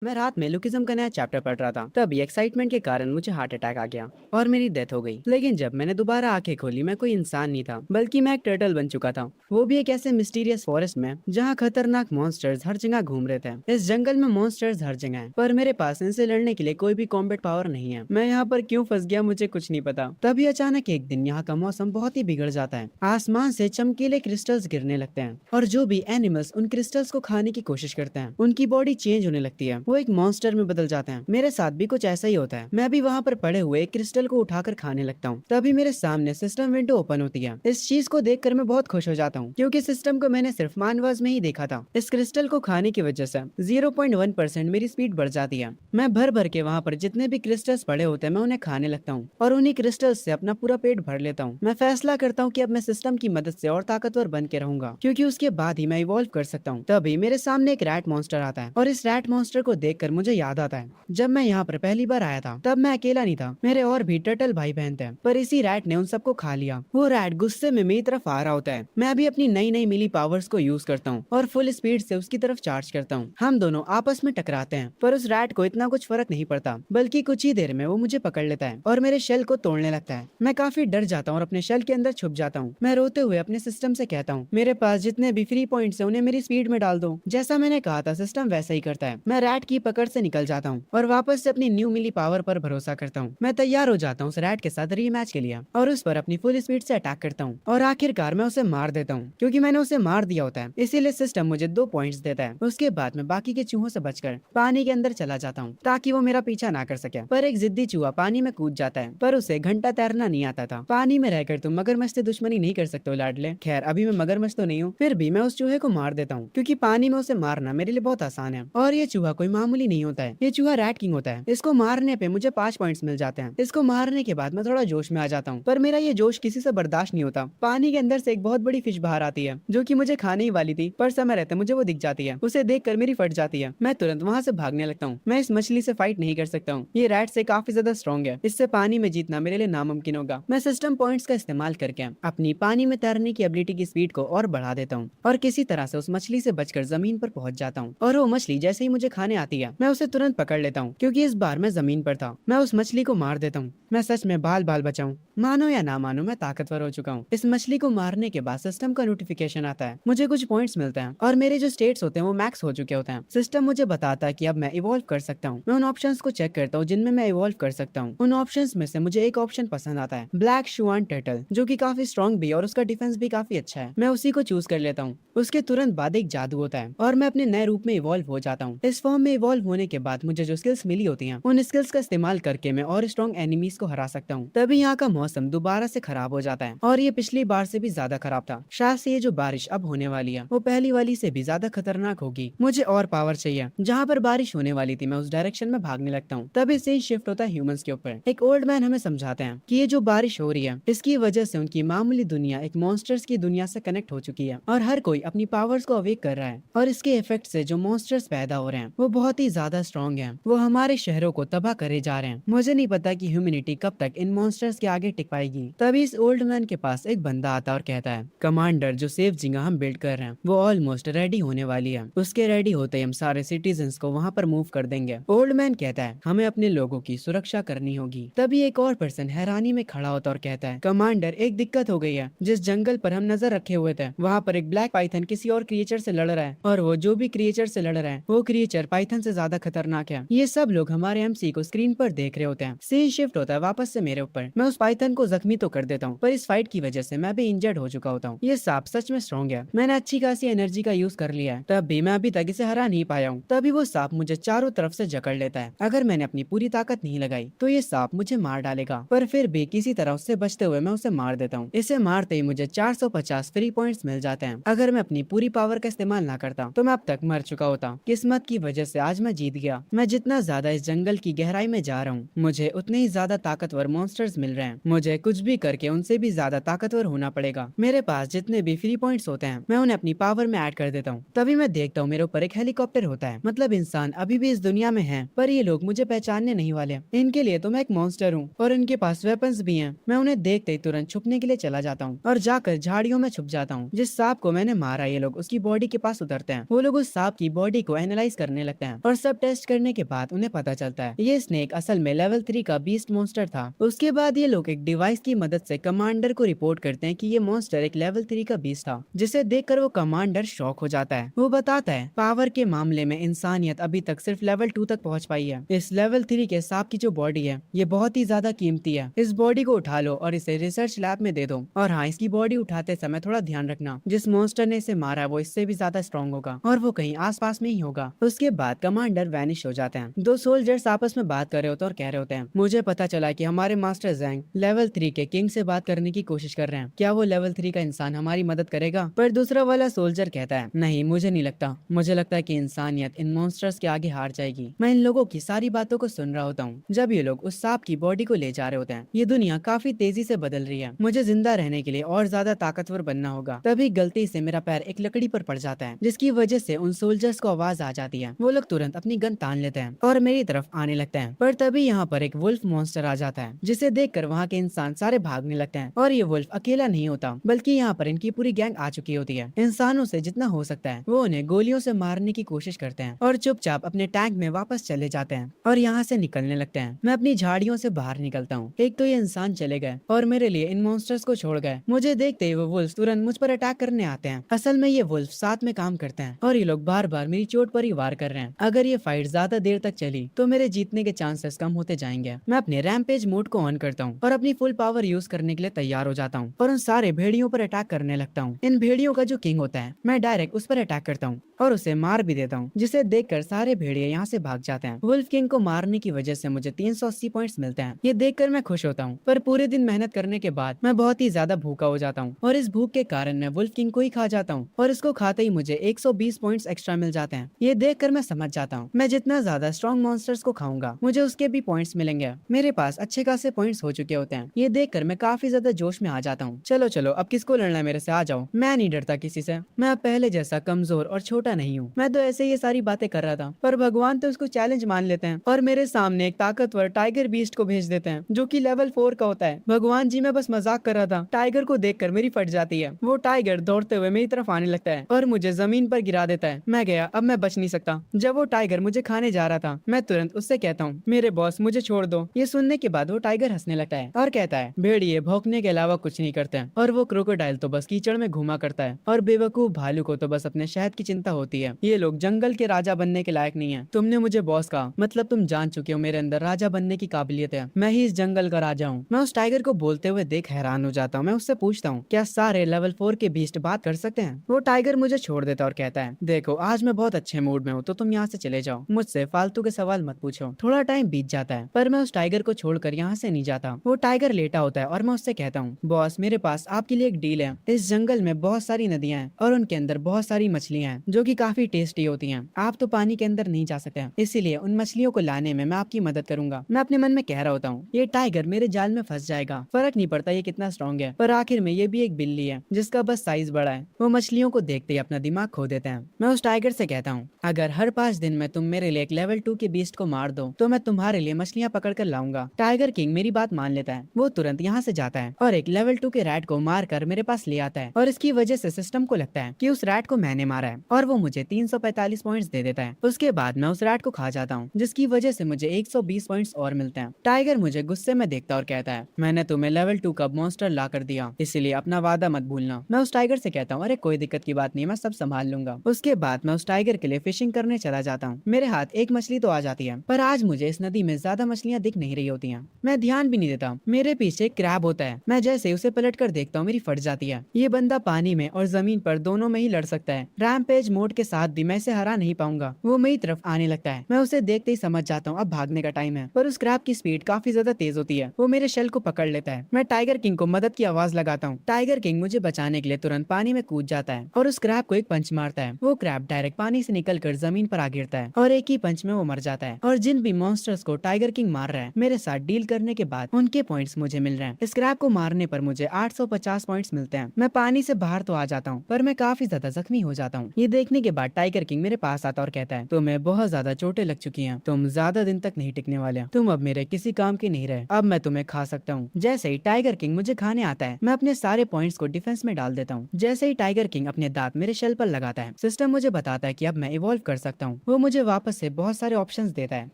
मैं रात में लुकिज्म का नया चैप्टर पढ़ रहा था, तभी एक्साइटमेंट के कारण मुझे हार्ट अटैक आ गया और मेरी डेथ हो गई। लेकिन जब मैंने दोबारा आंखें खोली, मैं कोई इंसान नहीं था, बल्कि मैं एक टर्टल बन चुका था। वो भी एक ऐसे मिस्टीरियस फॉरेस्ट में जहाँ खतरनाक मॉन्स्टर्स हर जगह घूम रहे थे। इस जंगल में मॉन्स्टर्स हर जगह हैं, पर मेरे पास इनसे लड़ने के लिए कोई भी कॉम्बैट पावर नहीं है। मैं यहाँ पर क्यों फंस गया, मुझे कुछ नहीं पता। तभी अचानक एक दिन यहाँ का मौसम बहुत ही बिगड़ जाता है। आसमान से चमकीले क्रिस्टल्स गिरने लगते हैं और जो भी एनिमल्स उन क्रिस्टल्स को खाने की कोशिश करते हैं, उनकी बॉडी चेंज होने लगती है। वो एक मॉन्स्टर में बदल जाते हैं। मेरे साथ भी कुछ ऐसा ही होता है। मैं भी वहाँ पर पड़े हुए एक क्रिस्टल को उठाकर खाने लगता हूँ। तभी मेरे सामने सिस्टम विंडो ओपन होती है। इस चीज को देखकर मैं बहुत खुश हो जाता हूँ, क्योंकि सिस्टम को मैंने सिर्फ मानवास में ही देखा था। इस क्रिस्टल को खाने की वजह से 0.1% मेरी स्पीड बढ़ जाती है। मैं भर भर के वहाँ पर जितने भी क्रिस्टल्स पड़े होते हैं, मैं उन्हें खाने लगता हूँ और उन्हीं क्रिस्टल्स से अपना पूरा पेट भर लेता हूँ। मैं फैसला करता हूँ कि अब मैं सिस्टम की मदद से और ताकतवर बन के रहूंगा, क्योंकि उसके बाद ही मैं इवॉल्व कर सकता हूँ। तभी मेरे सामने एक रैट मॉन्स्टर आता है और इस रैट मॉन्स्टर को देखकर मुझे याद आता है, जब मैं यहाँ पर पहली बार आया था तब मैं अकेला नहीं था, मेरे और भी टर्टल भाई बहन थे, पर इसी रैट ने उन सबको खा लिया। वो रैट गुस्से में मेरी तरफ आ रहा होता है। मैं भी अपनी नई नई मिली पावर्स को यूज करता हूँ और फुल स्पीड से उसकी तरफ चार्ज करता हूँ। हम दोनों आपस में टकराते हैं, पर उस रैट को इतना कुछ फर्क नहीं पड़ता, बल्कि कुछ ही देर में वो मुझे पकड़ लेता है और मेरे शेल को तोड़ने लगता है। मैं काफी डर जाता हूँ और अपने शेल के अंदर छुप जाता हूँ। मैं रोते हुए अपने सिस्टम से कहता हूँ, मेरे पास जितने भी फ्री पॉइंट्स हैं उन्हें मेरी स्पीड में डाल दो। जैसा मैंने कहा था, सिस्टम वैसा ही करता है। मैं रैट की पकड़ से निकल जाता हूँ और वापस से अपनी न्यू मिली पावर पर भरोसा करता हूँ। मैं तैयार हो जाता हूँ उस रैट के साथ रीमैच के लिए और उस पर अपनी फुल स्पीड से अटैक करता हूँ और आखिरकार मैं उसे मार देता हूँ, क्योंकि मैंने उसे मार दिया होता है। इसीलिए सिस्टम मुझे 2 पॉइंट्स देता है। उसके बाद मैं बाकी के चूहों से बचकर पानी के अंदर चला जाता हूँ, ताकि वो मेरा पीछा ना कर सके। पर एक जिद्दी चूहा पानी में कूद जाता है, पर उसे घंटा तैरना नहीं आता था। पानी में रहकर तुम मगरमच्छ से दुश्मनी नहीं कर सकते हो लाडले। खैर, अभी मैं मगरमच्छ तो नहीं हूँ, फिर भी मैं उस चूहे को मार देता हूँ, क्योंकि पानी में उसे मारना मेरे लिए बहुत आसान है। और ये चूहा कोई मामूली नहीं होता है, ये चूहा रैट किंग होता है। इसको मारने पे मुझे 5 पॉइंट्स मिल जाते हैं। इसको मारने के बाद मैं थोड़ा जोश में आ जाता हूँ, पर मेरा ये जोश किसी से बर्दाश्त नहीं होता। पानी के अंदर से एक बहुत बड़ी फिश बाहर आती है, जो कि मुझे खाने ही वाली थी, पर समय रहते मुझे वो दिख जाती है। उसे देखकर मेरी फट जाती है। मैं तुरंत वहाँ से भागने लगता हूँ। मैं इस मछली से फाइट नहीं कर सकता हूँ, ये रैट से काफी ज्यादा स्ट्रॉन्ग है। इससे पानी में जीतना मेरे लिए नामुमकिन होगा। मैं सिस्टम पॉइंट्स का इस्तेमाल करके अपनी पानी में तैरने की एबिलिटी की स्पीड को और बढ़ा देता हूँ और किसी तरह से उस मछली से बचकर जमीन पर पहुंच जाता हूँ। और वो मछली जैसे ही मुझे खाने आती है, मैं उसे तुरंत पकड़ लेता हूँ, क्योंकि इस बार मैं जमीन पर था। मैं उस मछली को मार देता हूँ। मैं सच में बाल बाल बचाऊं, मानो या ना मानो, मैं ताकतवर हो चुका हूँ। इस मछली को मारने के बाद सिस्टम का नोटिफिकेशन आता है, मुझे कुछ पॉइंट्स मिलते हैं और मेरे जो स्टेट्स होते हैं वो मैक्स हो चुके होते हैं। सिस्टम मुझे बताता है कि अब मैं इवॉल्व कर सकता हूँ। मैं उन ऑप्शंस को चेक करता हूँ जिनमें मैं इवॉल्व कर सकता हूँ। उन ऑप्शंस में से मुझे एक ऑप्शन पसंद आता है, ब्लैक शुआन टर्टल, जो कि काफी स्ट्रॉन्ग भी है और उसका डिफेंस भी काफी अच्छा है। मैं उसी को चूज कर लेता हूँ। उसके तुरंत बाद एक जादू होता है और मैं अपने नए रूप में इवॉल्व हो जाता हूँ। इस फॉर्म में इवॉल्व होने के बाद मुझे जो स्किल्स मिली होती हैं, उन स्किल्स का इस्तेमाल करके मैं और स्ट्रॉन्ग एनिमीज को हरा सकता हूँ। तभी यहाँ का मौसम दोबारा से खराब हो जाता है और ये पिछली बार से भी ज्यादा खराब था। शायद से ये जो बारिश अब होने वाली है वो पहली वाली से भी ज्यादा खतरनाक होगी। मुझे और पावर चाहिए। जहाँ पर बारिश होने वाली थी, मैं उस डायरेक्शन में भागने लगता हूँ। तभी से ही शिफ्ट होता है ह्यूमंस के ऊपर। एक ओल्ड मैन हमें समझाते हैं कि ये जो बारिश हो रही है, इसकी वजह से उनकी मामूली दुनिया एक मॉन्स्टर्स की दुनिया से कनेक्ट हो चुकी है और हर कोई अपनी पावर्स को अवेक कर रहा है। और इसके इफेक्ट से जो मॉन्स्टर्स पैदा हो रहे हैं वो बहुत ही ज्यादा स्ट्रॉन्ग हैं। वो हमारे शहरों को तबाह करे जा रहे हैं। मुझे नहीं पता कि ह्यूमैनिटी कब तक इन मॉन्स्टर्स के आगे टिक पाएगी। तभी इस ओल्ड मैन के पास एक बंदा आता और कहता है, कमांडर, जो सेफ जगह हम बिल्ड कर रहे हैं वो ऑलमोस्ट रेडी होने वाली है। उसके रेडी होते ही हम सारे सिटीजन्स को वहाँ पर मूव कर देंगे। ओल्ड मैन कहता है, हमें अपने लोगों की सुरक्षा करनी होगी। तभी एक और पर्सन हैरानी में खड़ा होता और कहता है, कमांडर, एक दिक्कत हो गई है। जिस जंगल पर हम नजर रखे हुए थे, वहाँ पर एक ब्लैक पाइथन किसी और क्रिएचर से लड़ रहा है और वो जो भी क्रिएचर से लड़ रहा है वो क्रिएचर पाइथन से ज्यादा खतरनाक है। ये सब लोग हमारे एमसी को स्क्रीन पर देख रहे होते हैं। सीन शिफ्ट होता है वापस से मेरे ऊपर। मैं उस पाइथन को जख्मी तो कर देता हूँ, पर इस फाइट की वजह से मैं भी इंजर्ड हो चुका होता हूँ। ये सांप सच में स्ट्रॉन्ग है। मैंने अच्छी खासी एनर्जी का यूज कर लिया है, तब भी मैं अभी तक इसे हरा नहीं पाया हूँ। तभी वो सांप मुझे चारों तरफ से जकड़ लेता है। अगर मैंने अपनी पूरी ताकत नहीं लगाई तो ये सांप मुझे मार डालेगा, पर फिर भी किसी तरह उससे बचते हुए मैं उसे मार देता हूँ। इसे मारते ही मुझे 450 फ्री पॉइंट्स मिल जाते हैं। अगर मैं अपनी पूरी पावर का इस्तेमाल ना करता तो मैं अब तक मर चुका होता। किस्मत की वजह से आज मैं जीत गया। मैं जितना ज्यादा इस जंगल की गहराई में जा रहा हूँ, मुझे उतने ही ज्यादा ताकतवर मॉन्स्टर्स मिल रहे हैं। मुझे कुछ भी करके उनसे भी ज्यादा ताकतवर होना पड़ेगा। मेरे पास जितने भी फ्री पॉइंट्स होते हैं मैं उन्हें अपनी पावर में ऐड कर देता हूँ। तभी मैं देखता हूँ मेरे ऊपर एक हेलीकॉप्टर होता है। मतलब इंसान अभी भी इस दुनिया में है, पर ये लोग मुझे पहचानने नहीं वाले। इनके लिए तो मैं एक मॉन्स्टर हूँ और इनके पास वेपन्स भी हैं। मैं उन्हें देखते ही तुरंत छुपने के लिए चला जाता हूँ और जाकर झाड़ियों में छुप जाता हूँ। जिस सांप को मैंने मारा, ये लोग उसकी बॉडी के पास उतरते हैं। वो लोग उस सांप की बॉडी को एनालाइज करने लगते हैं हैं और सब टेस्ट करने के बाद उन्हें पता चलता है ये स्नेक असल में लेवल 3 का बीस्ट मॉन्स्टर था। उसके बाद ये लोग एक डिवाइस की मदद से कमांडर को रिपोर्ट करते हैं कि ये मॉन्स्टर एक लेवल 3 का बीस्ट था, जिसे देखकर वो कमांडर शॉक हो जाता है। वो बताता है पावर के मामले में इंसानियत अभी तक सिर्फ लेवल 2 तक पहुंच पाई है। इस लेवल 3 के सांप की जो बॉडी है ये बहुत ही ज्यादा कीमती है। इस बॉडी को उठा लो और इसे रिसर्च लैब में दे दो। और हाँ, इसकी बॉडी उठाते समय थोड़ा ध्यान रखना, जिस मॉन्स्टर ने इसे मारा है वो इससे भी ज्यादा स्ट्रॉन्ग होगा और वो कहीं आसपास में ही होगा। उसके बाद कमांडर वैनिश हो जाते हैं। दो सोल्जर्स आपस में बात कर रहे होते हैं और कह रहे होते हैं मुझे पता चला कि हमारे मास्टर जैंग लेवल 3 के किंग से बात करने की कोशिश कर रहे हैं। क्या वो लेवल 3 का इंसान हमारी मदद करेगा? पर दूसरा वाला सोल्जर कहता है नहीं, मुझे नहीं लगता। मुझे लगता है कि इंसानियत इन मॉन्स्टर्स के आगे हार जाएगी। मैं इन लोगों की सारी बातों को सुन रहा होता हूँ जब ये लोग उस सांप की बॉडी को ले जा रहे होते हैं। ये दुनिया काफी तेजी से बदल रही है। मुझे जिंदा रहने के लिए और ज्यादा ताकतवर बनना होगा। तभी गलती से मेरा पैर एक लकड़ी पर पड़ जाता है, जिसकी वजह से उन सोल्जर्स को आवाज आ जाती है। वो लोग तुरंत अपनी गन तान लेते हैं और मेरी तरफ आने लगते हैं। पर तभी यहाँ पर एक वुल्फ मॉन्स्टर आ जाता है, जिसे देखकर वहाँ के इंसान सारे भागने लगते हैं। और ये वुल्फ अकेला नहीं होता, बल्कि यहाँ पर इनकी पूरी गैंग आ चुकी होती है। इंसानों से जितना हो सकता है वो उन्हें गोलियों से मारने की कोशिश करते हैं और चुपचाप अपने टैंक में वापस चले जाते हैं और यहाँ से निकलने लगते हैं। मैं अपनी झाड़ियों से बाहर निकलता हूँ। एक तो ये इंसान चले गए और मेरे लिए इन मॉन्स्टर्स को छोड़ गए। मुझे देखते ही वो वुल्फ तुरंत मुझ पर अटैक करने आते हैं। असल में ये वुल्फ साथ में काम करते हैं और ये लोग बार बार मेरी चोट पर ही वार कर रहे हैं। अगर ये फाइट ज्यादा देर तक चली तो मेरे जीतने के चांसेस कम होते जाएंगे। मैं अपने रैम्पेज मोड को ऑन करता हूँ और अपनी फुल पावर यूज करने के लिए तैयार हो जाता हूँ और उन सारे भेड़ियों पर अटैक करने लगता हूँ। इन भेड़ियों का जो किंग होता है मैं डायरेक्ट उस पर अटैक करता हूँ और उसे मार भी देता हूँ, जिसे देखकर सारे भेड़िए यहाँ से भाग जाते हैं। वुल्फ किंग को मारने की वजह से मुझे 380 पॉइंट्स मिलते हैं। ये देखकर मैं खुश होता हूँ, पर पूरे दिन मेहनत करने के बाद मैं बहुत ही ज्यादा भूखा हो जाता हूँ और इस भूख के कारण मैं वुल्फ किंग को ही खा जाता हूँ और इसको खाते ही मुझे 120 पॉइंट्स एक्स्ट्रा मिल जाते हैं। ये देखकर मैं समझ जाता हूँ मैं जितना ज्यादा स्ट्रॉन्ग मॉन्स्टर्स को खाऊंगा मुझे उसके भी पॉइंट्स मिलेंगे। मेरे पास अच्छे खासे पॉइंट्स हो चुके होते हैं। ये देखकर मैं काफी ज्यादा जोश में आ जाता हूँ। चलो चलो, अब किसको लड़ना है मेरे से, आ जाओ। मैं नहीं डरता किसी से। मैं अब पहले जैसा कमजोर और छोटा नहीं हूँ। मैं तो ऐसे ये सारी बातें कर रहा था, पर भगवान तो उसको चैलेंज मान लेते हैं और मेरे सामने एक ताकतवर टाइगर बीस्ट को भेज देते हैं जो कि लेवल 4 का होता है। भगवान जी, मैं बस मजाक कर रहा था। टाइगर को देखकर मेरी फट जाती है। वो टाइगर दौड़ते हुए मेरी तरफ आने लगता है और मुझे जमीन पर गिरा देता है। मैं गया, अब मैं बच नहीं सकता। जब वो टाइगर मुझे खाने जा रहा था मैं तुरंत उससे कहता हूँ मेरे बॉस मुझे छोड़ दो। ये सुनने के बाद वो टाइगर हंसने लगता है और कहता है भेड़िए भौंकने के अलावा कुछ नहीं करते हैं और वो क्रोकोडाइल तो बस कीचड़ में घुमा करता है और बेवकूफ भालू को तो बस अपने शहद की चिंता होती है। ये लोग जंगल के राजा बनने के लायक नहीं है। तुमने मुझे बॉस कहा, मतलब तुम जान चुके हो मेरे अंदर राजा बनने की काबिलियत है। मैं ही इस जंगल का राजा हूँ। मैं उस टाइगर को बोलते हुए देख हैरान हो जाता हूँ। मैं उससे पूछता हूँ क्या सारे लेवल 4 के बीस्ट बात कर सकते हैं? वो टाइगर मुझे छोड़ देता और कहता है देखो आज मैं बहुत अच्छे मूड में हूँ तो तुम यहाँ से चले जाओ। मुझसे फालतू के सवाल मत पूछो। थोड़ा टाइम बीत जाता है पर मैं उस टाइगर को छोड़कर यहाँ से नहीं जाता। वो टाइगर लेटा होता है और मैं उससे कहता हूँ बॉस मेरे पास आपके लिए एक डील है। इस जंगल में बहुत सारी नदियां हैं और उनके अंदर बहुत सारी मछलियां हैं जो कि काफी टेस्टी होती हैं। आप तो पानी के अंदर नहीं जा सकते, इसीलिए उन मछलियों को लाने में मैं आपकी मदद करूंगा। मैं अपने मन में कह रहा होता हूँ ये टाइगर मेरे जाल में फंस जाएगा, फर्क नहीं पड़ता ये कितना स्ट्रॉन्ग है, पर आखिर में ये भी एक बिल्ली है जिसका बस साइज बड़ा है। वो मछलियों को देखते ही अपना दिमाग खो देते हैं। मैं उस टाइगर से कहता हूँ अगर हर 5 दिन में तुम मेरे लिए एक लेवल 2 के बीस्ट को मार दो तो मैं तुम्हारे लिए मछलियां पकड़ कर लाऊंगा। टाइगर किंग मेरी बात मान लेता है। वो तुरंत यहाँ से जाता है और एक लेवल 2 के रैट को मार कर मेरे पास ले आता है और इसकी वजह से सिस्टम को लगता है कि उस रैट को मैंने मारा है और वो मुझे 345 पॉइंट्स दे देता है। उसके बाद मैं उस रैट को खा जाता हूँ जिसकी वजह से मुझे 120 पॉइंट्स और मिलते हैं। टाइगर मुझे गुस्से में देखता और कहता है मैंने तुम्हें लेवल 2 का मॉन्स्टर ला कर दिया, इसीलिए अपना वादा मत भूलना। मैं उस टाइगर से कहता हूँ अरे कोई दिक्कत की बात नहीं, मैं सब संभाल लूंगा। उसके बाद मैं उस टाइगर के लिए फिशिंग करने चला जाता हूँ। मेरे हाथ एक मछली तो आ जाती है, पर आज मुझे इस नदी में ज्यादा मछलियाँ दिख नहीं रही होती हैं। मैं ध्यान भी नहीं देता। मेरे पीछे एक क्रैब होता है। मैं जैसे उसे पलट कर देखता हूँ मेरी फट जाती है। ये बंदा पानी में और जमीन पर दोनों में ही लड़ सकता है। रैम्पेज मोड के साथ भी मैं इसे हरा नहीं पाऊंगा। वो मेरी तरफ आने लगता है। मैं उसे देखते ही समझ जाता हूँ अब भागने का टाइम है, पर उस क्रैब की स्पीड काफी ज्यादा तेज होती है। वो मेरे शेल को पकड़ लेता है। मैं टाइगर किंग को मदद की आवाज लगाता हूँ। टाइगर किंग मुझे बचाने के लिए तुरंत पानी में कूद जाता है और उस क्रैब को एक पंच मारता है। वो क्रैब डायरेक्ट पानी से निकलकर जमीन पर आ गिरता है और एक ही पंच में वो मर जाता है। और जिन भी मॉन्स्टर्स को टाइगर किंग मार रहा है मेरे साथ डील करने के बाद उनके पॉइंट्स मुझे मिल रहे हैं। इस क्रैब को मारने पर मुझे 850 पॉइंट्स मिलते हैं। मैं पानी से बाहर तो आ जाता हूँ पर मैं काफी ज्यादा जख्मी हो जाता हूँ। ये देखने के बाद टाइगर किंग मेरे पास आता और कहता है तुम्हें बहुत ज्यादा चोटें लग चुकी हैं, तुम ज्यादा दिन तक नहीं टिकने वाले, तुम अब मेरे किसी काम के नहीं रहे, अब मैं तुम्हें खा सकता हूँ। जैसे ही टाइगर किंग मुझे खाने आता है मैं अपने सारे पॉइंट्स को डिफेंस में डाल देता हूँ। जैसे ही टाइगर किंग अपने दांत मेरे शेल पर लगाता है सिस्टम मुझे बताता है कि अब मैं इवॉल्व कर सकता हूँ। हूँ। वो मुझे वापस से बहुत सारे ऑप्शंस देता है,